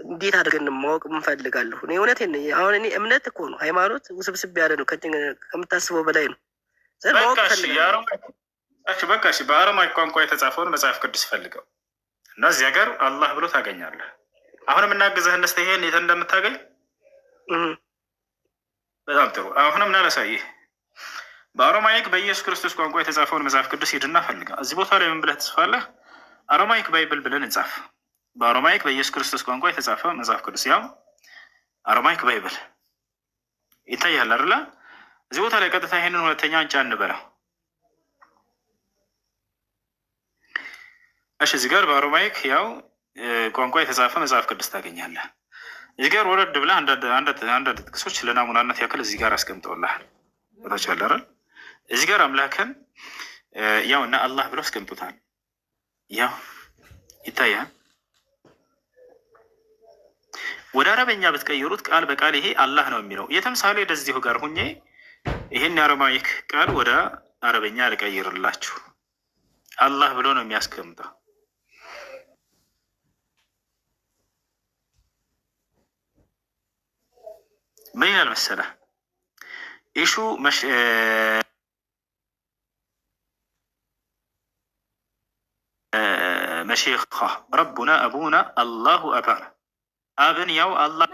እንዴት አድርገን ማወቅ እንፈልጋለሁ። እኔ እውነቴን አሁን እኔ እምነት እኮ ነው፣ ሃይማኖት ውስብስብ ያለ ነው፣ ከምታስበው በላይ ነው። ማወቅ ፈልጋለሁ። በቃ እሺ፣ በአረማይክ ቋንቋ የተጻፈውን መጽሐፍ ቅዱስ ፈልገው እና እዚህ ሀገር አላህ ብሎ ታገኛለህ። አሁን የምናግዘህ እነስተ ይሄን የት እንደምታገኝ በጣም ጥሩ። አሁንም እናነሳይህ በአረማይክ በኢየሱስ ክርስቶስ ቋንቋ የተጻፈውን መጽሐፍ ቅዱስ ሂድና ፈልጋ። እዚህ ቦታ ላይ ምን ብለህ ትጽፋለህ? አረማይክ ባይብል ብለን እንጻፍ። በአረማይክ በኢየሱስ ክርስቶስ ቋንቋ የተጻፈ መጽሐፍ ቅዱስ ያው አረማይክ ባይብል ይታያል አይደለ? እዚህ ቦታ ላይ ቀጥታ ይሄንን ሁለተኛውን ጫን እንበለው። እሺ እዚህ ጋር በአሮማይክ ያው ቋንቋ የተጻፈ መጽሐፍ ቅዱስ ታገኛለህ። እዚህ ጋር ወረድ ብለህ አንዳንድ ጥቅሶች ለናሙናነት ያክል እዚህ ጋር አስቀምጠውልሃል። ቦታቻለ እዚህ ጋር አምላክን ያው እና አላህ ብለው አስቀምጡታል። ያው ይታያል። ወደ አረበኛ ብትቀይሩት ቃል በቃል ይሄ አላህ ነው የሚለው። የተምሳሌ ወደዚሁ ጋር ሁኜ ይሄን የአረማይክ ቃል ወደ አረበኛ ልቀይርላችሁ። አላህ ብሎ ነው የሚያስቀምጠው። ምን ይላል መሰለህ? ኢሹ መሼኻ ረቡና አቡና አላሁ አባና አብን ያው አላህ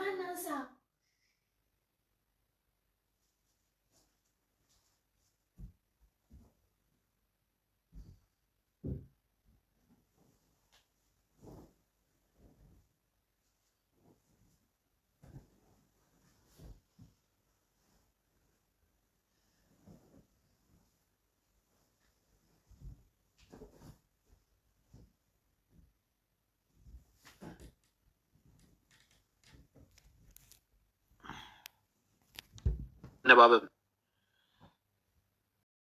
ነባበብ